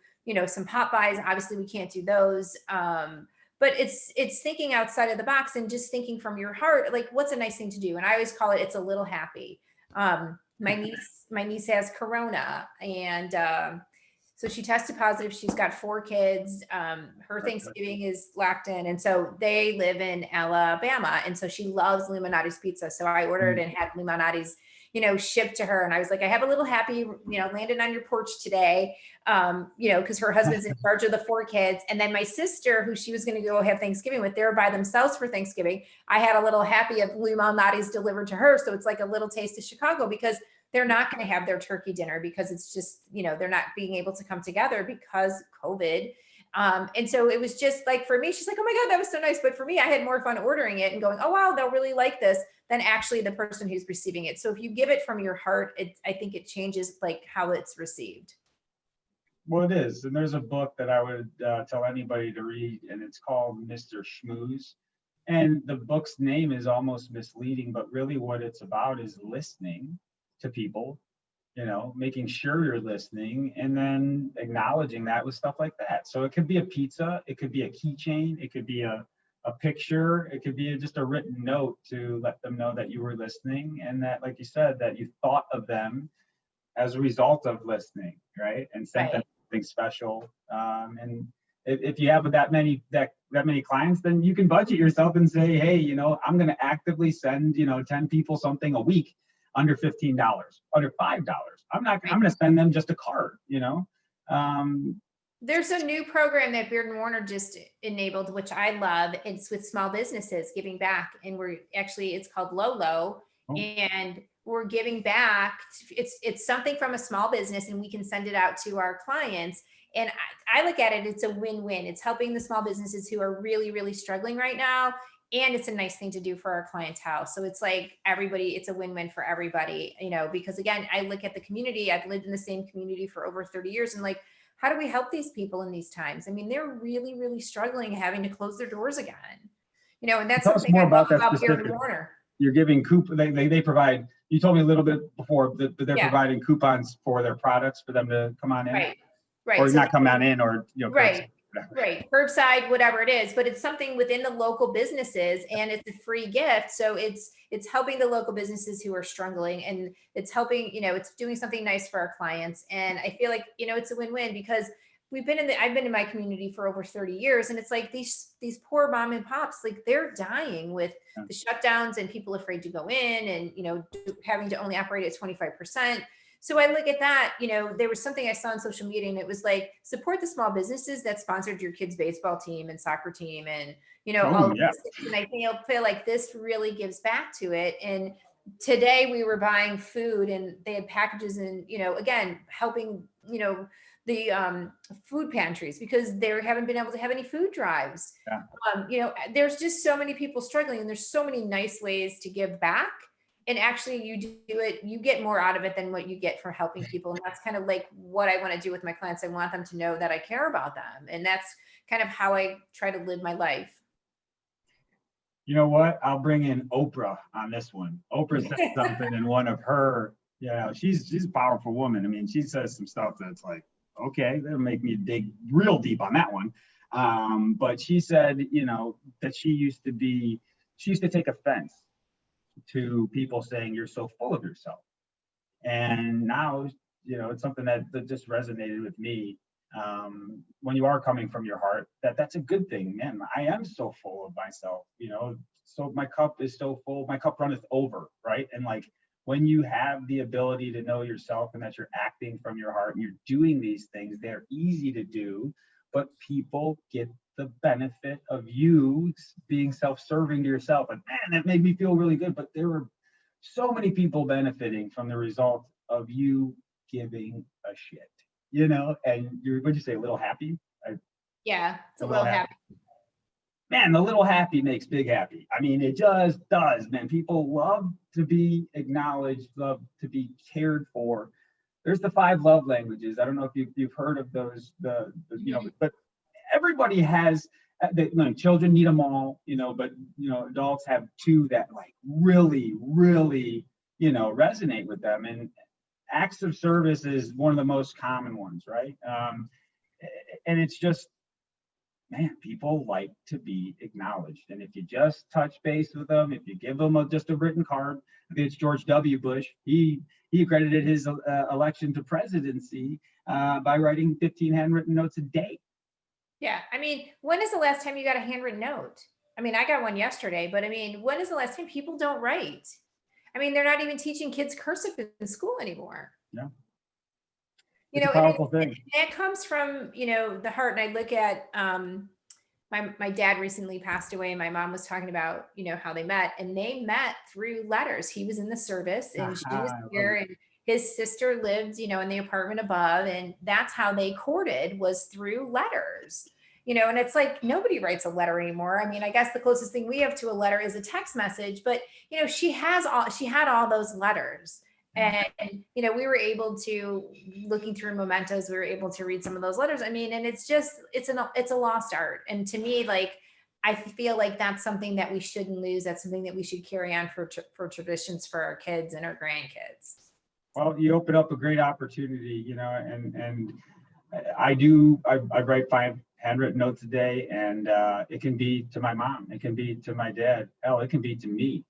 some pop buys. Obviously we can't do those. But it's thinking outside of the box and just thinking from your heart, like what's a nice thing to do. And I always call it's a little happy. My niece has Corona, and, so she tested positive. She's got 4 kids. Her Thanksgiving is locked in. And so they live in Alabama. And so she loves Limonati's pizza. So I ordered and had Limonati's, shipped to her. And I was like, I have a little happy, landed on your porch today, because her husband's in charge of the 4 kids. And then my sister, who she was going to go have Thanksgiving with, they were by themselves for Thanksgiving. I had a little happy of Limonati's delivered to her. So it's like a little taste of Chicago, because they're not going to have their turkey dinner because it's just, they're not being able to come together because COVID. And so it was just like, for me, she's like, oh my God, that was so nice. But for me, I had more fun ordering it and going, oh, wow, they'll really like this than actually the person who's receiving it. So if you give it from your heart, I think it changes like how it's received. Well, it is. And there's a book that I would tell anybody to read, and it's called Mr. Schmooze. And the book's name is almost misleading, but really what it's about is listening to people, making sure you're listening, and then acknowledging that with stuff like that. So it could be a pizza, it could be a keychain, it could be a picture, it could be just a written note to let them know that you were listening, and that, like you said, that you thought of them as a result of listening, right? And sent them something special. And if you have that many clients, then you can budget yourself and say, hey, I'm going to actively send 10 people something a week under $15, under $5. I'm going to send them just a card, There's a new program that Beard and Warner just enabled, which I love. It's with small businesses giving back. And it's called Lolo. Oh. And we're giving back. It's something from a small business, and we can send it out to our clients. And I look at it, it's a win-win. It's helping the small businesses who are really, really struggling right now. And it's a nice thing to do for our clientele. So it's like it's a win-win for everybody, because again, I look at the community. I've lived in the same community for over 30 years. And like, how do we help these people in these times? I mean, they're really, really struggling, having to close their doors again, and that's something I love about Beard and Warner. You're giving they provide, you told me a little bit before that they're providing coupons for their products for them to come on in. Right. Right. Or So not come on in, or, you know, right. whatever. Right. Curbside, whatever it is, but it's something within the local businesses and it's a free gift. So it's helping the local businesses who are struggling, and it's helping, it's doing something nice for our clients. And I feel like, it's a win-win because I've been in my community for over 30 years, and it's like these poor mom and pops, like they're dying with the shutdowns and people afraid to go in and, having to only operate at 25%. So I look at that, there was something I saw on social media, and it was like, support the small businesses that sponsored your kids' baseball team and soccer team and, all of this. And I feel like this really gives back to it. And today we were buying food and they had packages and, again, helping, the food pantries because they haven't been able to have any food drives. There's just so many people struggling, and there's so many nice ways to give back. And actually you do it, you get more out of it than what you get for helping people. And that's kind of like what I want to do with my clients. I want them to know that I care about them. And that's kind of how I try to live my life. You know what? I'll bring in Oprah on this one. Oprah said something in one of her, she's a powerful woman. I mean, she says some stuff that's like, okay, that'll make me dig real deep on that one. But she said, that she used to take offense to people saying you're so full of yourself. And now, it's something that just resonated with me. When you are coming from your heart, that's a good thing, man. I am so full of myself, so my cup is so full, my cup runneth over, right? And like, when you have the ability to know yourself and that you're acting from your heart and you're doing these things, they're easy to do, but people get the benefit of you being self-serving to yourself. And man, that made me feel really good. But there were so many people benefiting from the result of you giving a shit, and what'd you say, a little happy? Yeah, it's a little happy. Man, the little happy makes big happy. I mean, it just does, man. People love to be acknowledged, love to be cared for. There's the 5 love languages. I don't know if you've heard of those, but everybody has, children need them all, but, adults have 2 that like really, really, resonate with them. And acts of service is one of the most common ones, right? And it's just, man, people like to be acknowledged. And if you just touch base with them, if you give them just a written card, I think it's George W. Bush, he accredited his election to presidency by writing 15 handwritten notes a day. Yeah. I mean, when is the last time you got a handwritten note? I mean, I got one yesterday, but I mean, when is the last time people don't write? I mean, they're not even teaching kids cursive in school anymore. Yeah. It's a powerful thing. It comes from, the heart. And I look at, my dad recently passed away. And my mom was talking about, how they met, and they met through letters. He was in the service and she was here, and his sister lived, in the apartment above. And that's how they courted, was through letters, and it's like, nobody writes a letter anymore. I mean, I guess the closest thing we have to a letter is a text message, but, she had all those letters. And, we were able to, looking through mementos, we were able to read some of those letters. I mean, and it's a lost art. And to me, like, I feel like that's something that we shouldn't lose. That's something that we should carry on for traditions for our kids and our grandkids. Well, you open up a great opportunity, and I write 5 handwritten notes a day, and it can be to my mom, it can be to my dad, hell, it can be to me,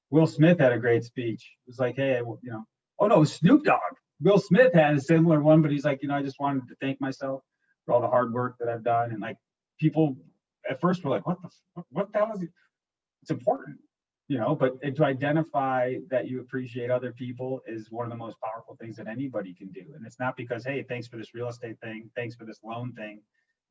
Will Smith had a great speech. It was like, hey, oh no, it was Snoop Dogg. Will Smith had a similar one, but he's like, I just wanted to thank myself for all the hard work that I've done. And like, people at first were like, what the hell is it? It's important, but to identify that you appreciate other people is one of the most powerful things that anybody can do. And it's not because, hey, thanks for this real estate thing, thanks for this loan thing.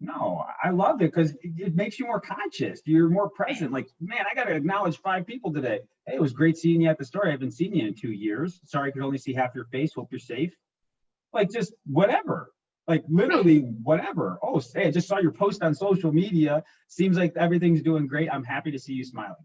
No, I love it because it makes you more conscious. You're more present. Like, man, I got to acknowledge 5 people today. Hey, it was great seeing you at the store. I haven't seen you in 2 years. Sorry, I could only see half your face. Hope you're safe. Like, just whatever. Like, literally whatever. Oh, hey, I just saw your post on social media. Seems like everything's doing great. I'm happy to see you smiling.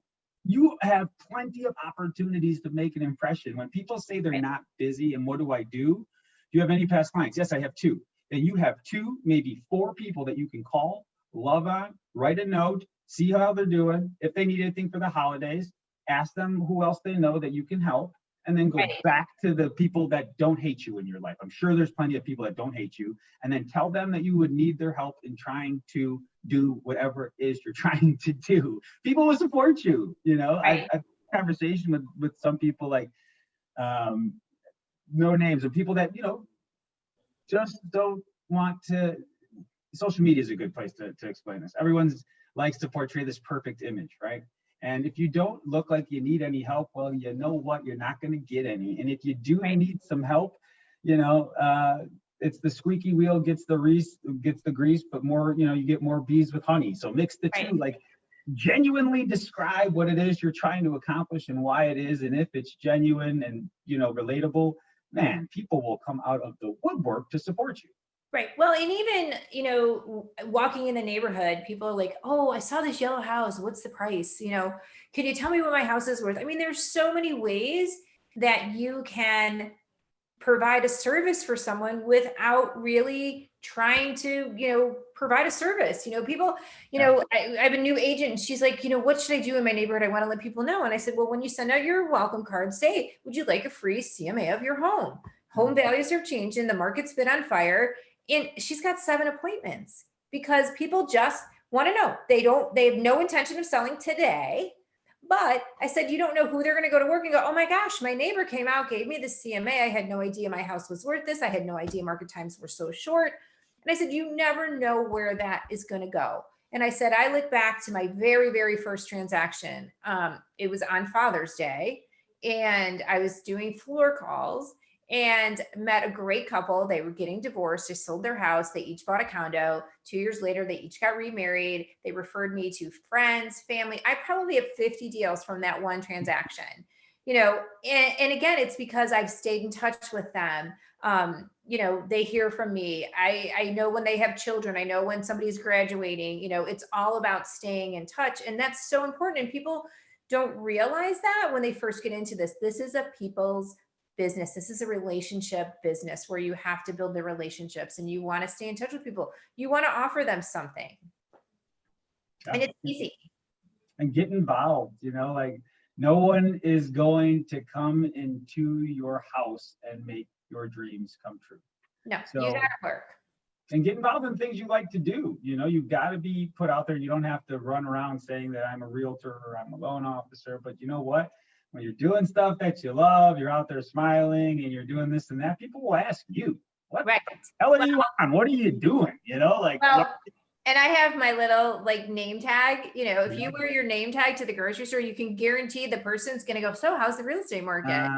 You have plenty of opportunities to make an impression. When people say they're not busy and what do? Do you have any past clients? Yes, I have 2. And you have 2, maybe 4 people that you can call, love on, write a note, see how they're doing. If they need anything for the holidays, ask them who else they know that you can help. and then go Right. back to the people that don't hate you in your life. I'm sure there's plenty of people that don't hate you, and then tell them that you would need their help in trying to do whatever it is you're trying to do. People will support you. Right. I've had conversation with some people, like no names, of people that just don't want to. Social media is a good place to explain this. Everyone likes to portray this perfect image, right? And if you don't look like you need any help, well, you know what? You're not going to get any. And if you do need some help, it's the squeaky wheel gets the grease, but more, you get more bees with honey. So mix the two. Like, genuinely describe what it is you're trying to accomplish and why it is. And if it's genuine and relatable, man, people will come out of the woodwork to support you. Right. Well, and even, walking in the neighborhood, people are like, oh, I saw this yellow house. What's the price? Can you tell me what my house is worth? I mean, there's so many ways that you can provide a service for someone without really trying to, provide a service. People, I have a new agent and she's like, what should I do in my neighborhood? I want to let people know. And I said, well, when you send out your welcome card, say, would you like a free CMA of your home? Home values are changing. The market's been on fire. And she's got 7 appointments because people just want to know. They have no intention of selling today. But I said, you don't know who they're going to go to work and go, oh my gosh, my neighbor came out, gave me the CMA. I had no idea my house was worth this. I had no idea market times were so short. And I said, you never know where that is going to go. And I said, I look back to my very, very first transaction. It was on Father's Day and I was doing floor calls and met a great couple. They were getting divorced. They sold their house. They each bought a condo. 2 years later, they each got remarried. They referred me to friends, family. I probably have 50 deals from that one transaction, and again, it's because I've stayed in touch with them. They hear from me. I know when they have children. I know when somebody's graduating. It's all about staying in touch. And that's so important. And people don't realize that when they first get into this. This is a people's business. This is a relationship business where you have to build the relationships and you want to stay in touch with people. You want to offer them something. And it's easy. And get involved, like no one is going to come into your house and make your dreams come true. No, you gotta work. And get involved in things you like to do. You've got to be put out there. You don't have to run around saying that I'm a realtor or I'm a loan officer, but you know what? When you're doing stuff that you love, you're out there smiling and you're doing this and that, people will ask you, what the hell are you on? What are you doing? And I have my little name tag, if you wear your name tag to the grocery store, you can guarantee the person's going to go, so how's the real estate market?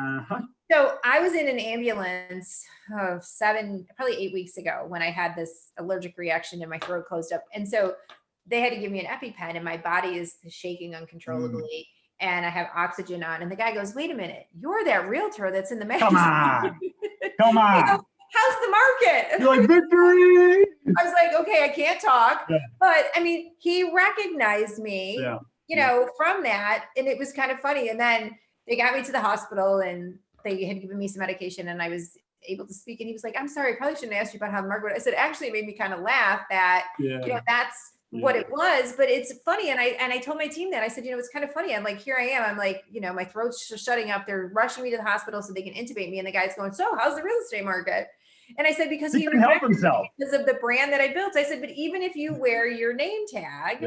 So I was in an ambulance probably 8 weeks ago when I had this allergic reaction and my throat closed up. And so they had to give me an EpiPen and my body is shaking uncontrollably. And I have oxygen on. And the guy goes, wait a minute, you're that realtor that's in the magazine. Come on. Goes, how's the market? You're like, victory. I was like, okay, I can't talk. Yeah. But I mean, he recognized me, from that. And it was kind of funny. And then they got me to the hospital and they had given me some medication and I was able to speak. And he was like, I'm sorry, I probably shouldn't ask you about how the market. I said, actually, it made me kind of laugh that, that's what it was, but it's funny. And I told my team that I said, it's kind of funny. I'm like, here I am. I'm like, my throat's shutting up. They're rushing me to the hospital so they can intubate me. And the guy's going, so how's the real estate market? And I said, because he can help himself because of the brand that I built. I said, but even if you wear your name tag,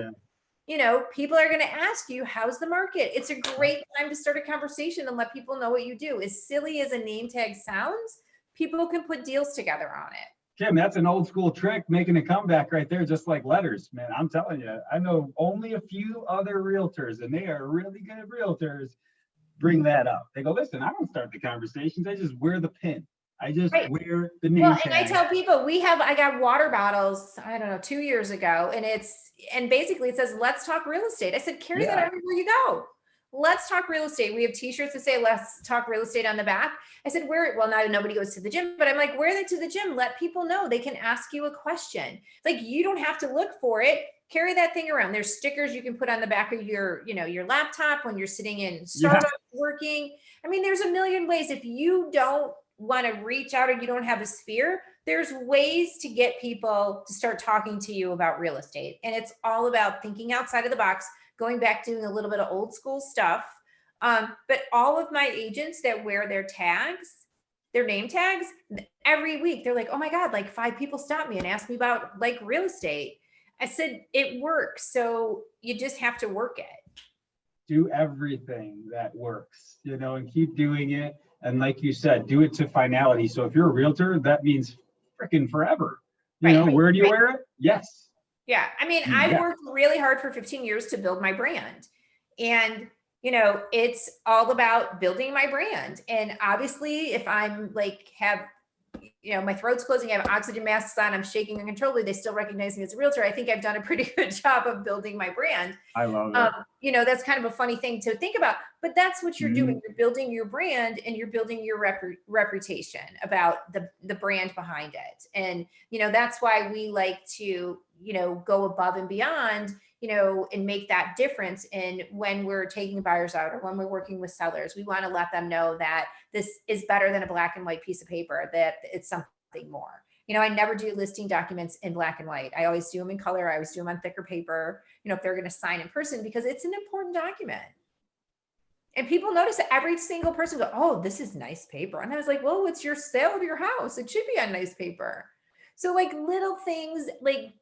people are going to ask you, how's the market? It's a great time to start a conversation and let people know what you do. As silly as a name tag sounds, people can put deals together on it. Kim, that's an old school trick, making a comeback right there, just like letters, man. I'm telling you, I know only a few other realtors, and they are really good realtors, bring that up. They go, listen, I don't start the conversations. I just wear the pin. I just wear the name tag. And I tell people, I got water bottles, I don't know, 2 years ago, and basically it says, let's talk real estate. I said, carry that everywhere you go. Let's talk real estate. We have t-shirts that say, let's talk real estate on the back. I said, now nobody goes to the gym, but I'm like, wear that to the gym. Let people know. They can ask you a question. You don't have to look for it. Carry that thing around. There's stickers you can put on the back of your laptop when you're sitting in Starbucks working. I mean, there's a million ways. If you don't want to reach out or you don't have a sphere, there's ways to get people to start talking to you about real estate. And it's all about thinking outside of the box, going back to doing a little bit of old school stuff, But all of my agents that wear their tags, their name tags, every week, they're like, oh my God, like 5 people stopped me and asked me about like real estate. I said, it works. So you just have to work it. Do everything that works, and keep doing it. And like you said, do it to finality. So if you're a realtor, that means freaking forever. Where do you wear it? Yes. Yeah. I mean, I've worked really hard for 15 years to build my brand. And, it's all about building my brand. And obviously, if I'm like, my throat's closing, I have oxygen masks on, I'm shaking uncontrollably, they still recognize me as a realtor. I think I've done a pretty good job of building my brand. I love it. That's kind of a funny thing to think about, but that's what you're doing. You're building your brand and you're building your reputation about the brand behind it. And, that's why we like to, go above and beyond, and make that difference. And when we're taking buyers out or when we're working with sellers, we want to let them know that this is better than a black and white piece of paper, that it's something more. I never do listing documents in black and white. I always do them in color. I always do them on thicker paper, if they're going to sign in person, because it's an important document. And people notice that every single person goes, oh, this is nice paper. And I was like, well, it's your sale of your house. It should be on nice paper. So like little things like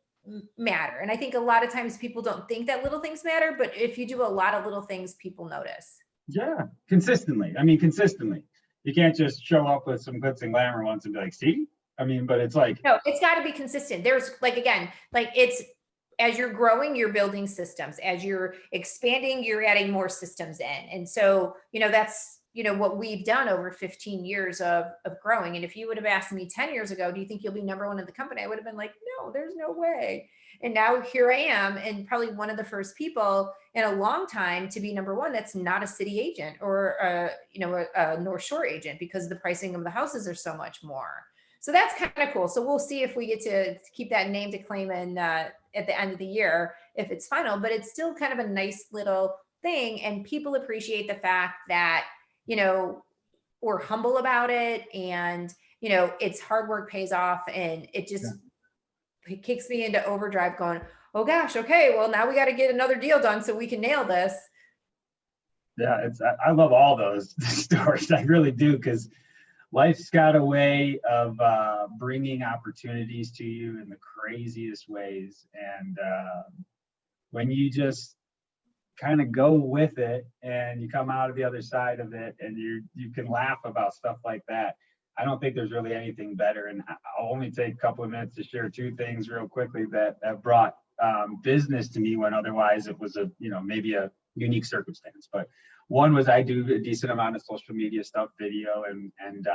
matter. And I think a lot of times people don't think that little things matter, but if you do a lot of little things, people notice. Yeah, consistently. Consistently. You can't just show up with some glitz and glamour once and be like, see? But it's like, no, it's got to be consistent. There's it's as you're growing, you're building systems. As you're expanding, you're adding more systems in. And so, that's, what we've done over 15 years of growing. And if you would have asked me 10 years ago, do you think you'll be number 1 in the company? I would have been like, no, there's no way. And now here I am, and probably one of the first people in a long time to be number 1 that's not a city agent or a North Shore agent, because the pricing of the houses are so much more. So that's kind of cool. So we'll see if we get to keep that name to claim in at the end of the year, if it's final, but it's still kind of a nice little thing. And people appreciate the fact that, we're humble about it, and, it's hard work pays off, and it just it kicks me into overdrive going, oh gosh, okay, well now we got to get another deal done so we can nail this. Yeah, I love all those stories. I really do, because life's got a way of bringing opportunities to you in the craziest ways. And when you just kind of go with it and you come out of the other side of it and you can laugh about stuff like that, I don't think there's really anything better. And I'll only take a couple of minutes to share 2 things real quickly that have brought business to me when otherwise it was maybe a unique circumstance. But one was, I do a decent amount of social media stuff, video, and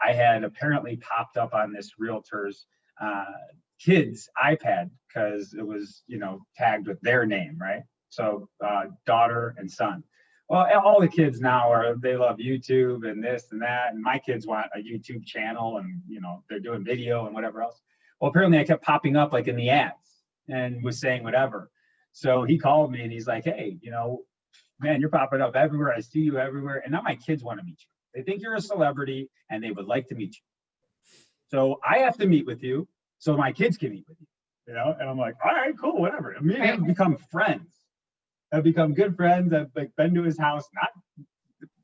I had apparently popped up on this realtor's kid's iPad because it was, tagged with their name, right? So daughter and son. Well, all the kids now they love YouTube and this and that. And my kids want a YouTube channel and, they're doing video and whatever else. Well, apparently I kept popping up like in the ads and was saying whatever. So he called me and he's like, hey, man, you're popping up everywhere. I see you everywhere. And now my kids want to meet you. They think you're a celebrity and they would like to meet you. So I have to meet with you so my kids can meet with you, And I'm like, all right, cool, whatever. And me and him have become friends. I've become good friends. I've been to his house.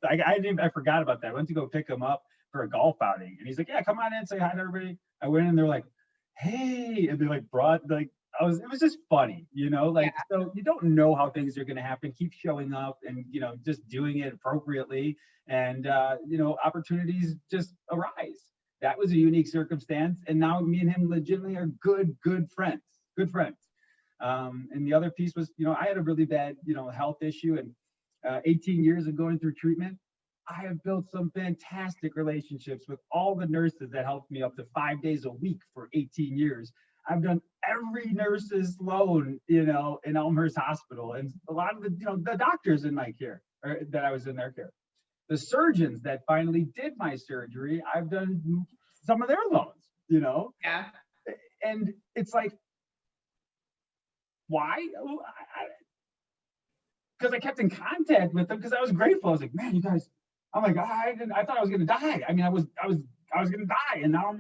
I forgot about that. I went to go pick him up for a golf outing, and he's like, "Yeah, come on in, say hi to everybody." I went in, they're like, "Hey," and they brought it was just funny, So you don't know how things are going to happen. Keep showing up and just doing it appropriately, and opportunities just arise. That was a unique circumstance, and now me and him legitimately are good friends. Good friends. And the other piece was, I had a really bad, health issue, and 18 years of going through treatment, I have built some fantastic relationships with all the nurses that helped me up to 5 days a week for 18 years. I've done every nurse's loan, in Elmhurst Hospital, and a lot of the doctors in my care, or that I was in their care. The surgeons that finally did my surgery, I've done some of their loans, Yeah. And it's like, why? Because I kept in contact with them because I was grateful. I was like, man, you guys, I'm like, I thought I was gonna die. I was gonna die, and now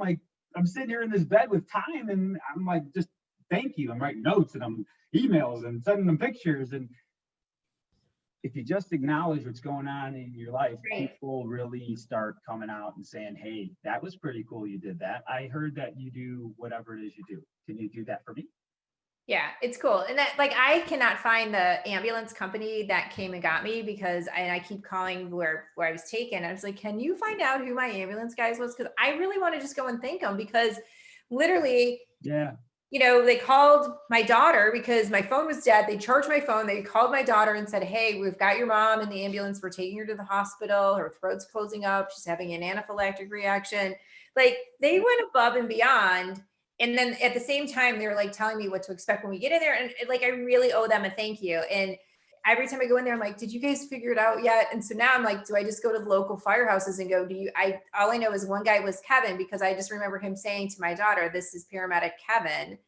I'm sitting here in this bed with time, and I'm like, just thank you. I'm writing notes and I'm emails and sending them pictures, and if you just acknowledge what's going on in your life, Right. people really start coming out and saying, hey, that was pretty cool. You did that. I heard that you do whatever it is you do. Can you do that for me? Yeah, it's cool. And that, like, I cannot find the ambulance company that came and got me because I keep calling where I was taken. I was like, can you find out who my ambulance guys was? Because I really want to just go and thank them, because literally, Yeah. you know, they called my daughter because my phone was dead. They charged my phone. They called my daughter and said, hey, we've got your mom in the ambulance. We're taking her to the hospital. Her throat's closing up. She's having an anaphylactic reaction. Like, they went above and beyond. And then at the same time, they were like telling me what to expect when we get in there. And like, I really owe them a thank you. And every time I go in there, I'm like, did you guys figure it out yet? And so now I'm like, do I just go to the local firehouses and go, all I know is one guy was Kevin, because I just remember him saying to my daughter, this is paramedic Kevin.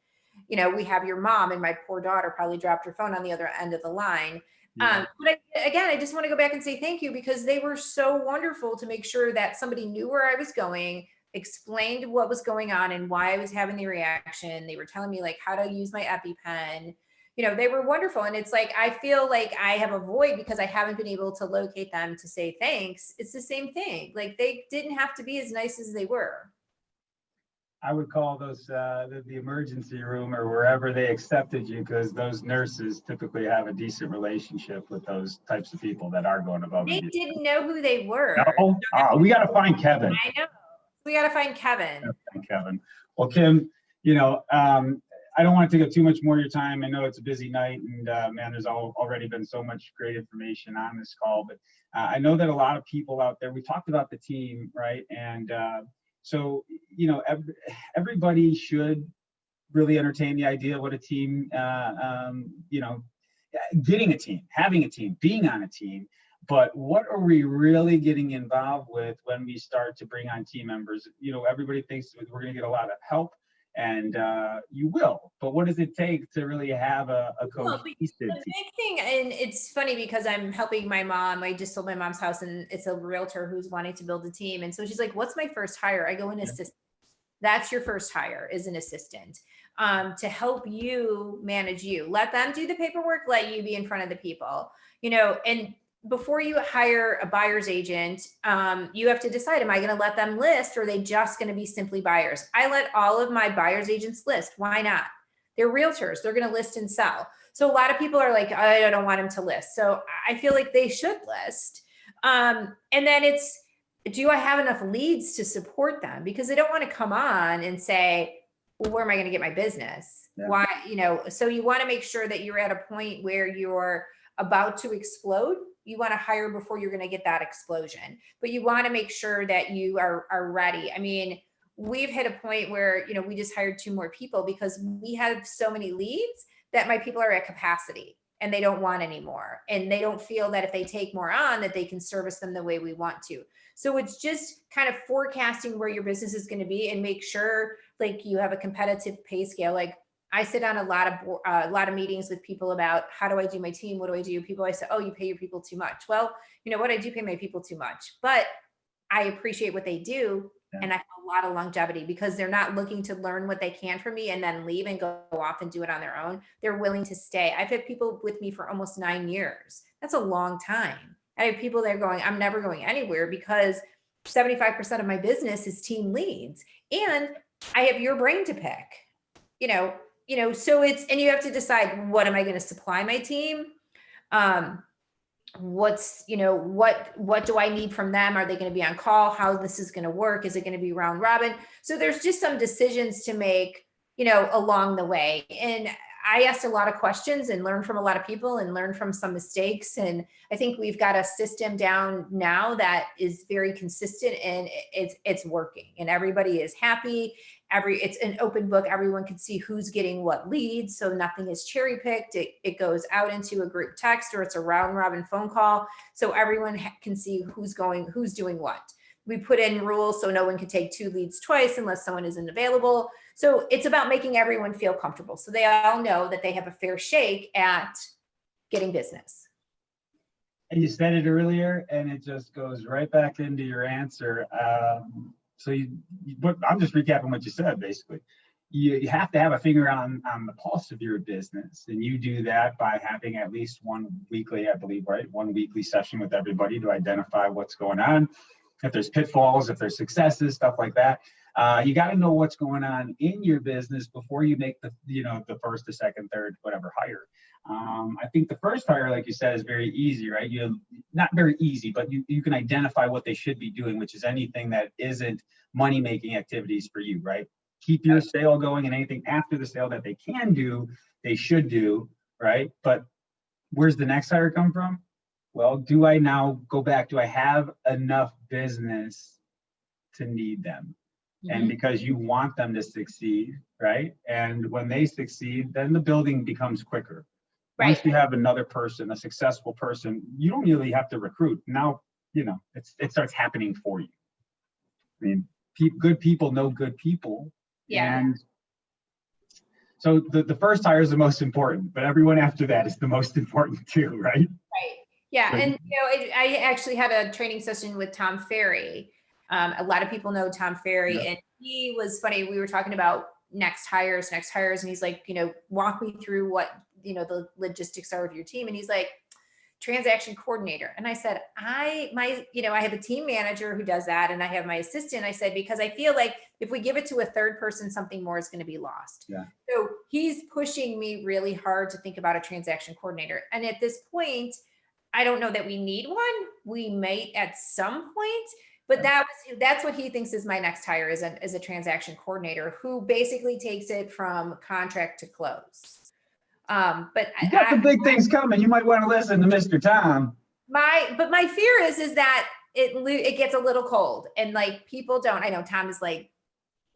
You know, we have your mom, and my poor daughter probably dropped her phone on the other end of the line. Yeah. But again, I just want to go back and say thank you, because they were so wonderful to make sure that somebody knew where I was going, explained what was going on and why I was having the reaction. They were telling me like how to use my EpiPen. You know, they were wonderful. And it's like, I feel like I have a void because I haven't been able to locate them to say thanks. It's the same thing. Like, they didn't have to be as nice as they were. I would call those the emergency room or wherever they accepted you, because those nurses typically have a decent relationship with those types of people that are going above They and beyond. didn't know who they were. No? We got to find Kevin. I know. We got to find Kevin. Kevin. Well, Kim, you know, I don't want to take up too much more of your time. I know it's a busy night, and man, there's already been so much great information on this call. But I know that a lot of people out there, we talked about the team, right? And so, you know, everybody should really entertain the idea of what a team, you know, getting a team, having a team, being on a team. But what are we really getting involved with when we start to bring on team members? You know, everybody thinks we're going to get a lot of help, and you will. But what does it take to really have a cohesive The team? big thing, and it's funny because I'm helping my mom. I just sold my mom's house, and it's a realtor who's wanting to build a team. And so she's like, what's my first hire? I go, an assistant. That's your first hire, is an assistant, to help you manage you. Let them do the paperwork, let you be in front of the people, you know. And before you hire a buyer's agent, you have to decide, am I going to let them list, or are they just going to be simply buyers? I let all of my buyer's agents list. Why not? They're realtors. They're going to list and sell. So a lot of people are like, I don't want them to list. So I feel like they should list. And then it's, do I have enough leads to support them? Because they don't want to come on and say, well, where am I going to get my business? Yeah. Why, you know, so you want to make sure that you're at a point where you're about to explode. You want to hire before you're going to get that explosion, but you want to make sure that you are ready. I mean, we've hit a point where, you know, we just hired 2 more people because we have so many leads that my people are at capacity and they don't want any more. And they don't feel that if they take more on, that they can service them the way we want to. So it's just kind of forecasting where your business is going to be and make sure like you have a competitive pay scale. Like, I sit on a lot of meetings with people about how do I do my team? What do I do? People, I say, oh, you pay your people too much. Well, you know what? I do pay my people too much, but I appreciate what they do. Yeah. And I have a lot of longevity because they're not looking to learn what they can from me and then leave and go off and do it on their own. They're willing to stay. I've had people with me for almost 9 years. That's a long time. I have people that are going, I'm never going anywhere, because 75% of my business is team leads. And I have your brain to pick, you know, so it's, and you have to decide, what am I going to supply my team? What's, you know, what do I need from them? Are they going to be on call? How this is going to work? Is it going to be round robin? So there's just some decisions to make, you know, along the way. And I asked a lot of questions and learned from a lot of people and learned from some mistakes. And I think we've got a system down now that is very consistent and it's working and everybody is happy. It's an open book. Everyone can see who's getting what leads. So nothing is cherry picked. It goes out into a group text, or it's a round robin phone call. So everyone can see who's doing what. We put in rules so no one can take 2 leads twice unless someone isn't available. So it's about making everyone feel comfortable, so they all know that they have a fair shake at getting business. And you said it earlier, and it just goes right back into your answer. But I'm just recapping what you said, basically. you have to have a finger on the pulse of your business. And you do that by having at least one weekly, I believe, right? One weekly session with everybody to identify what's going on. If there's pitfalls, if there's successes, stuff like that. You got to know what's going on in your business before you make the first, the second, third, whatever hire. I think the first hire, like you said, is very easy, right? Not very easy, but you can identify what they should be doing, which is anything that isn't money-making activities for you, right? Keep your sale going, and anything after the sale that they can do, they should do, right? But where's the next hire come from? Well, do I now go back? Do I have enough business to need them? And because you want them to succeed, right? And when they succeed, then the building becomes quicker. Right. Once you have another person, a successful person, you don't really have to recruit. Now, it starts happening for you. I mean, good people know good people. Yeah. And so the first hire is the most important, but everyone after that is the most important too, right? Right. Yeah. So, And, I actually had a training session with Tom Ferry. A lot of people know Tom Ferry, and he was funny. We were talking about next hires. And he's like, walk me through what, the logistics are of your team. And he's like, transaction coordinator. And I said, I have a team manager who does that. And I have my assistant. I said, because I feel like if we give it to a third person, something more is going to be lost. Yeah. So he's pushing me really hard to think about a transaction coordinator. And at this point, I don't know that we need one. We might at some point, but that's what he thinks is my next hire, is a transaction coordinator who basically takes it from contract to close. But you got the big things coming. You might want to listen to Mr. Tom. My fear is that it gets a little cold, and like people don't. I know Tom is like,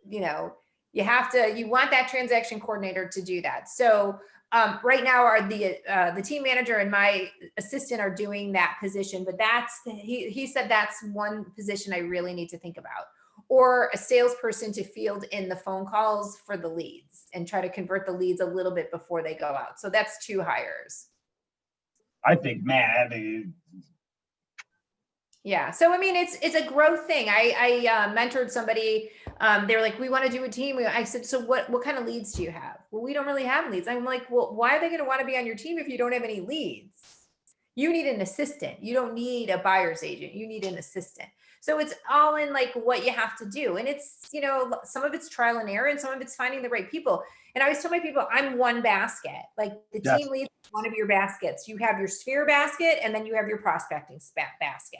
you want that transaction coordinator to do that. So right now, the team manager and my assistant are doing that position, but he said that's one position I really need to think about. Or a salesperson to field in the phone calls for the leads and try to convert the leads a little bit before they go out. So that's 2 hires. I think, man. Yeah. So, I mean, it's a growth thing. I mentored somebody. They were like, we want to do a team. I said, so what kind of leads do you have? Well, we don't really have leads. I'm like, well, why are they going to want to be on your team if you don't have any leads? You need an assistant. You don't need a buyer's agent. You need an assistant. So it's all in like what you have to do. And it's, some of it's trial and error and some of it's finding the right people. And I always tell my people, I'm one basket. Like the team leads one of your baskets. You have your sphere basket, and then you have your prospecting basket.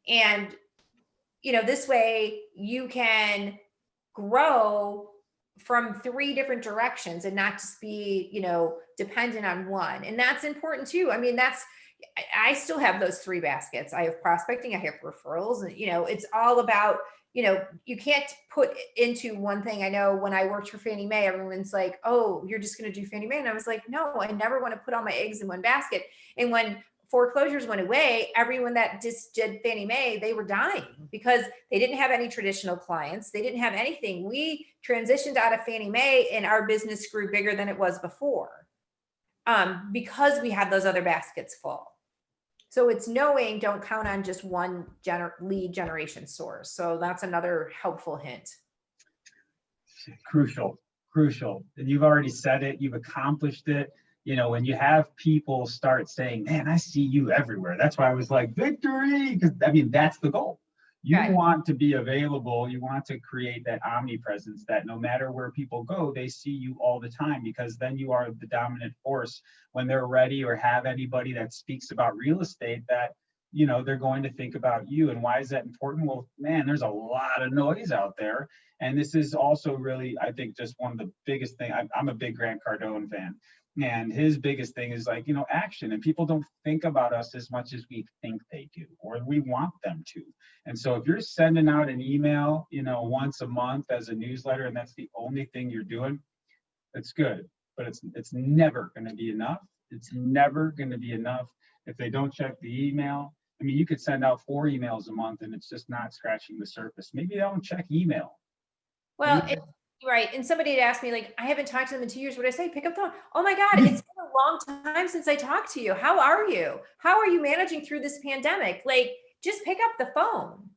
And, this way you can grow from 3 different directions and not just be, dependent on one. And that's important too. I mean, I still have those 3 baskets. I have prospecting, I have referrals, and, it's all about, you can't put into one thing. I know when I worked for Fannie Mae, everyone's like, oh, you're just going to do Fannie Mae. And I was like, no, I never want to put all my eggs in one basket. And when foreclosures went away, everyone that just did Fannie Mae, they were dying because they didn't have any traditional clients. They didn't have anything. We transitioned out of Fannie Mae and our business grew bigger than it was before, because we had those other baskets full. So it's knowing, don't count on just one lead generation source. So that's another helpful hint. Crucial. And you've already said it, you've accomplished it. When you have people start saying, man, I see you everywhere. That's why I was like, victory. Because that's the goal. You want to be available. You want to create that omnipresence that no matter where people go, they see you all the time, because then you are the dominant force when they're ready or have anybody that speaks about real estate that, they're going to think about you. And why is that important? Well, man, there's a lot of noise out there. And this is also really, I think, just one of the biggest things. I'm a big Grant Cardone fan. And his biggest thing is like, action. And people don't think about us as much as we think they do, or we want them to. And so if you're sending out an email, once a month as a newsletter, and that's the only thing you're doing, it's good. But it's never going to be enough. It's never going to be enough if they don't check the email. You could send out 4 emails a month and it's just not scratching the surface. Maybe they don't check email. Well, right. And somebody had asked me, like, I haven't talked to them in 2 years. What I say? Pick up the phone. Oh my God, it's been a long time since I talked to you. How are you? How are you managing through this pandemic? Like, just pick up the phone.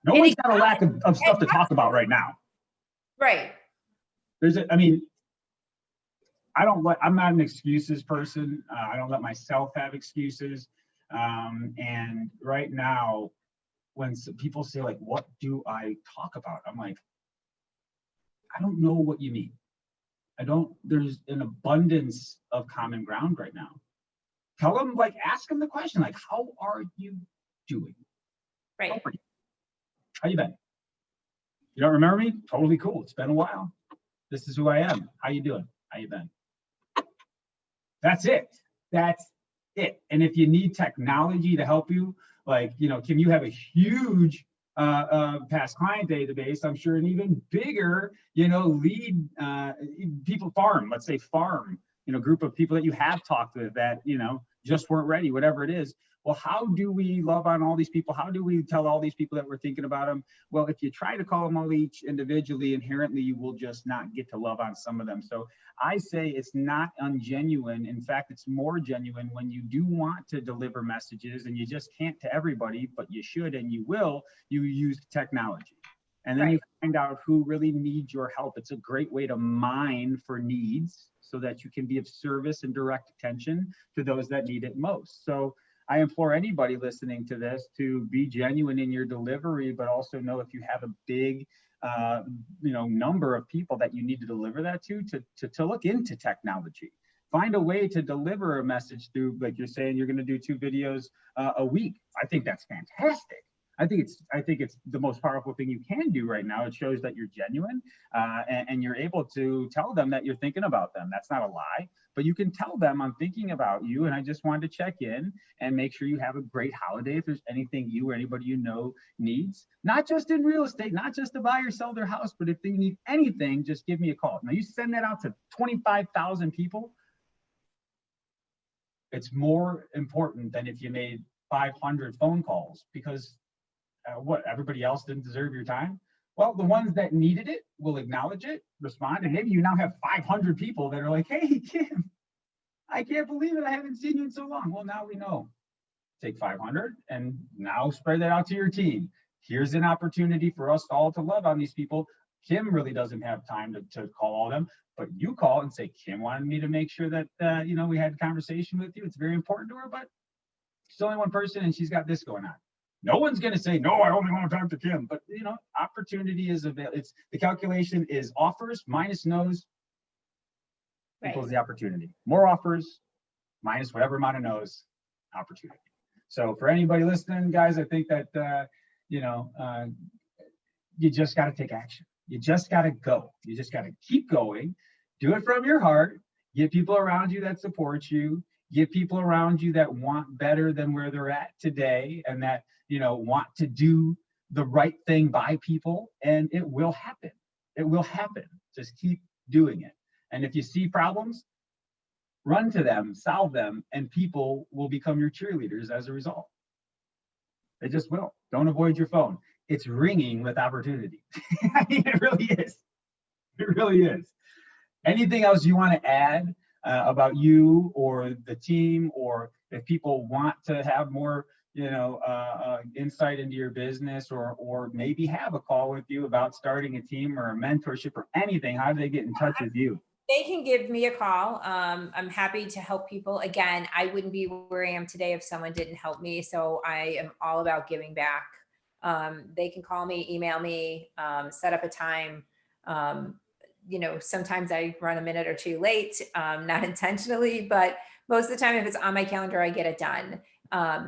No one's got a lack of stuff to talk about right now. Right. I'm not an excuses person. I don't let myself have excuses. And right now, when people say like, what do I talk about? I'm like, I don't know what you mean. There's an abundance of common ground right now. Tell them, like, ask them the question, like, how are you doing? Right. How you been? You don't remember me? Totally cool. It's been a while. This is who I am. How you doing? How you been? That's it. That's it. And if you need technology to help you, like, Kim, you have a huge past client database. I'm sure an even bigger, lead people let's say farm, group of people that you have talked with that, just weren't ready, whatever it is. Well, how do we love on all these people? How do we tell all these people that we're thinking about them? Well, if you try to call them all each individually, inherently, you will just not get to love on some of them. So I say it's not ungenuine. In fact, it's more genuine when you do want to deliver messages and you just can't to everybody, but you should and you will, you use technology. And then you find out who really needs your help. It's a great way to mine for needs so that you can be of service and direct attention to those that need it most. So I implore anybody listening to this to be genuine in your delivery, but also know if you have a big, number of people that you need to deliver that to look into technology. Find a way to deliver a message through, like you're saying, you're going to do 2 videos a week. I think that's fantastic. I think it's the most powerful thing you can do right now. It shows that you're genuine and you're able to tell them that you're thinking about them. That's not a lie, but you can tell them I'm thinking about you and I just wanted to check in and make sure you have a great holiday. If there's anything you or anybody you know needs, not just in real estate, not just to buy or sell their house, but if they need anything, just give me a call. Now you send that out to 25,000 people. It's more important than if you made 500 phone calls because everybody else didn't deserve your time? Well, the ones that needed it will acknowledge it, respond, and maybe you now have 500 people that are like, hey, Kim, I can't believe it. I haven't seen you in so long. Well, now we know. Take 500 and now spread that out to your team. Here's an opportunity for us all to love on these people. Kim really doesn't have time to call all of them, but you call and say, Kim wanted me to make sure that, we had a conversation with you. It's very important to her, but she's only one person and she's got this going on. No one's going to say, no, I only want to talk to Kim. But, opportunity is available. It's the calculation is offers minus no's equals the opportunity. More offers minus whatever amount of no's, opportunity. So for anybody listening, guys, I think that, you just got to take action. You just got to go. You just got to keep going. Do it from your heart. Get people around you that support you. Get people around you that want better than where they're at today and that, want to do the right thing by people, and it will happen. It will happen. Just keep doing it. And if you see problems, run to them, solve them, and people will become your cheerleaders as a result. They just will. Don't avoid your phone. It's ringing with opportunity. I mean, it really is. It really is. Anything else you want to add about you or the team, or if people want to have more, insight into your business, or maybe have a call with you about starting a team or a mentorship or anything, how do they get in touch with you? They can give me a call. I'm happy to help people. Again, I wouldn't be where I am today if someone didn't help me. So I am all about giving back. They can call me, email me, set up a time. Sometimes I run a minute or two late, not intentionally, but most of the time, if it's on my calendar, I get it done.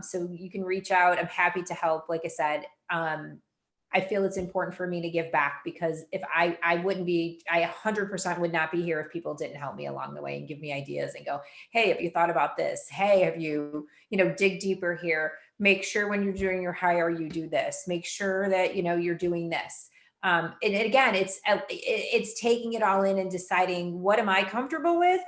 So you can reach out. I'm happy to help. Like I said, I feel it's important for me to give back, because if I 100% would not be here if people didn't help me along the way and give me ideas and go, hey, have you thought about this? Hey, have you, dig deeper here. Make sure when you're doing your hire, you do this. Make sure that, you're doing this. And again, it's taking it all in and deciding, what am I comfortable with?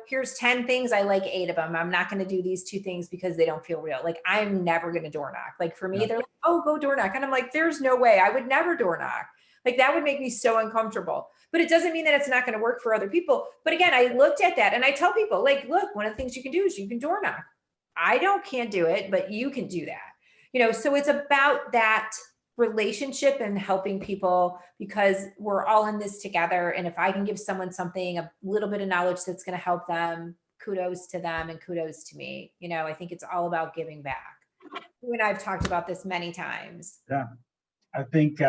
Here's 10 things. I like 8 of them. I'm not going to do these 2 things because they don't feel real. Like, I'm never going to door knock. Like, for me, they're like, oh, go door knock. And I'm like, there's no way. I would never door knock. Like, that would make me so uncomfortable. But it doesn't mean that it's not going to work for other people. But again, I looked at that and I tell people, like, look, one of the things you can do is you can door knock. I can't do it, but you can do that. So it's about that relationship and helping people, because we're all in this together. And if I can give someone something, a little bit of knowledge that's going to help them, kudos to them and kudos to me. You know, I think it's all about giving back. You and I've talked about this many times. Yeah, I think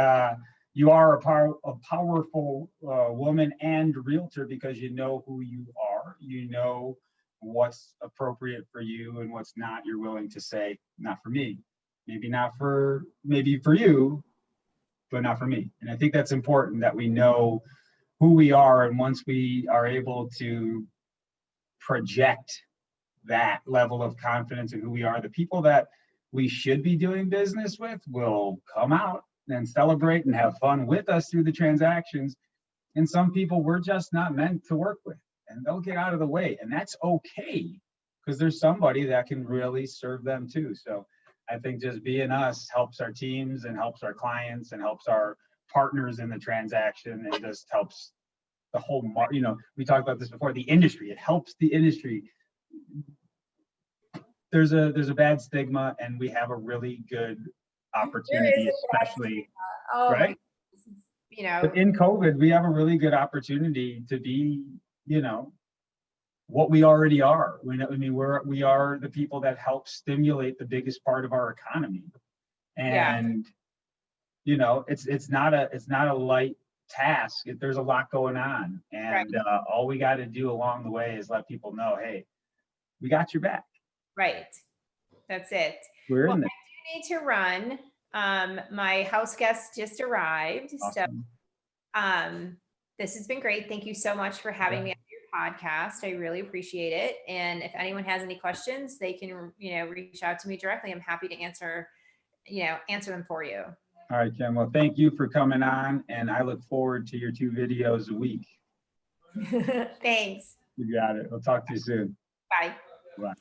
you are a powerful woman and realtor because you know who you are. You know what's appropriate for you and what's not. You're willing to say, not for me. Maybe for you, but not for me. And I think that's important, that we know who we are. And once we are able to project that level of confidence in who we are, the people that we should be doing business with will come out and celebrate and have fun with us through the transactions. And some people we're just not meant to work with, and they'll get out of the way. And that's okay, because there's somebody that can really serve them too. So I think just being us helps our teams and helps our clients and helps our partners in the transaction, and just helps the whole you know, we talked about this before, the industry. It helps the industry. There's a bad stigma, and we have a really good opportunity, especially right. You know, but in COVID, we have a really good opportunity to be, you know, what we already are. I mean, we are the people that help stimulate the biggest part of our economy, and you know, it's not a light task. There's a lot going on, and all we got to do along the way is let people know, hey, we got your back. Right. That's it. We're in I there. do need to run. My house guest just arrived. Awesome. So this has been great. Thank you so much for having me on your podcast. I really appreciate it. And if anyone has any questions, they can, you know, reach out to me directly. I'm happy to answer them for you. All right, Kim. Well, thank you for coming on, and I look forward to your 2 videos a week. Thanks. You got it. We'll talk to you soon. Bye. Bye.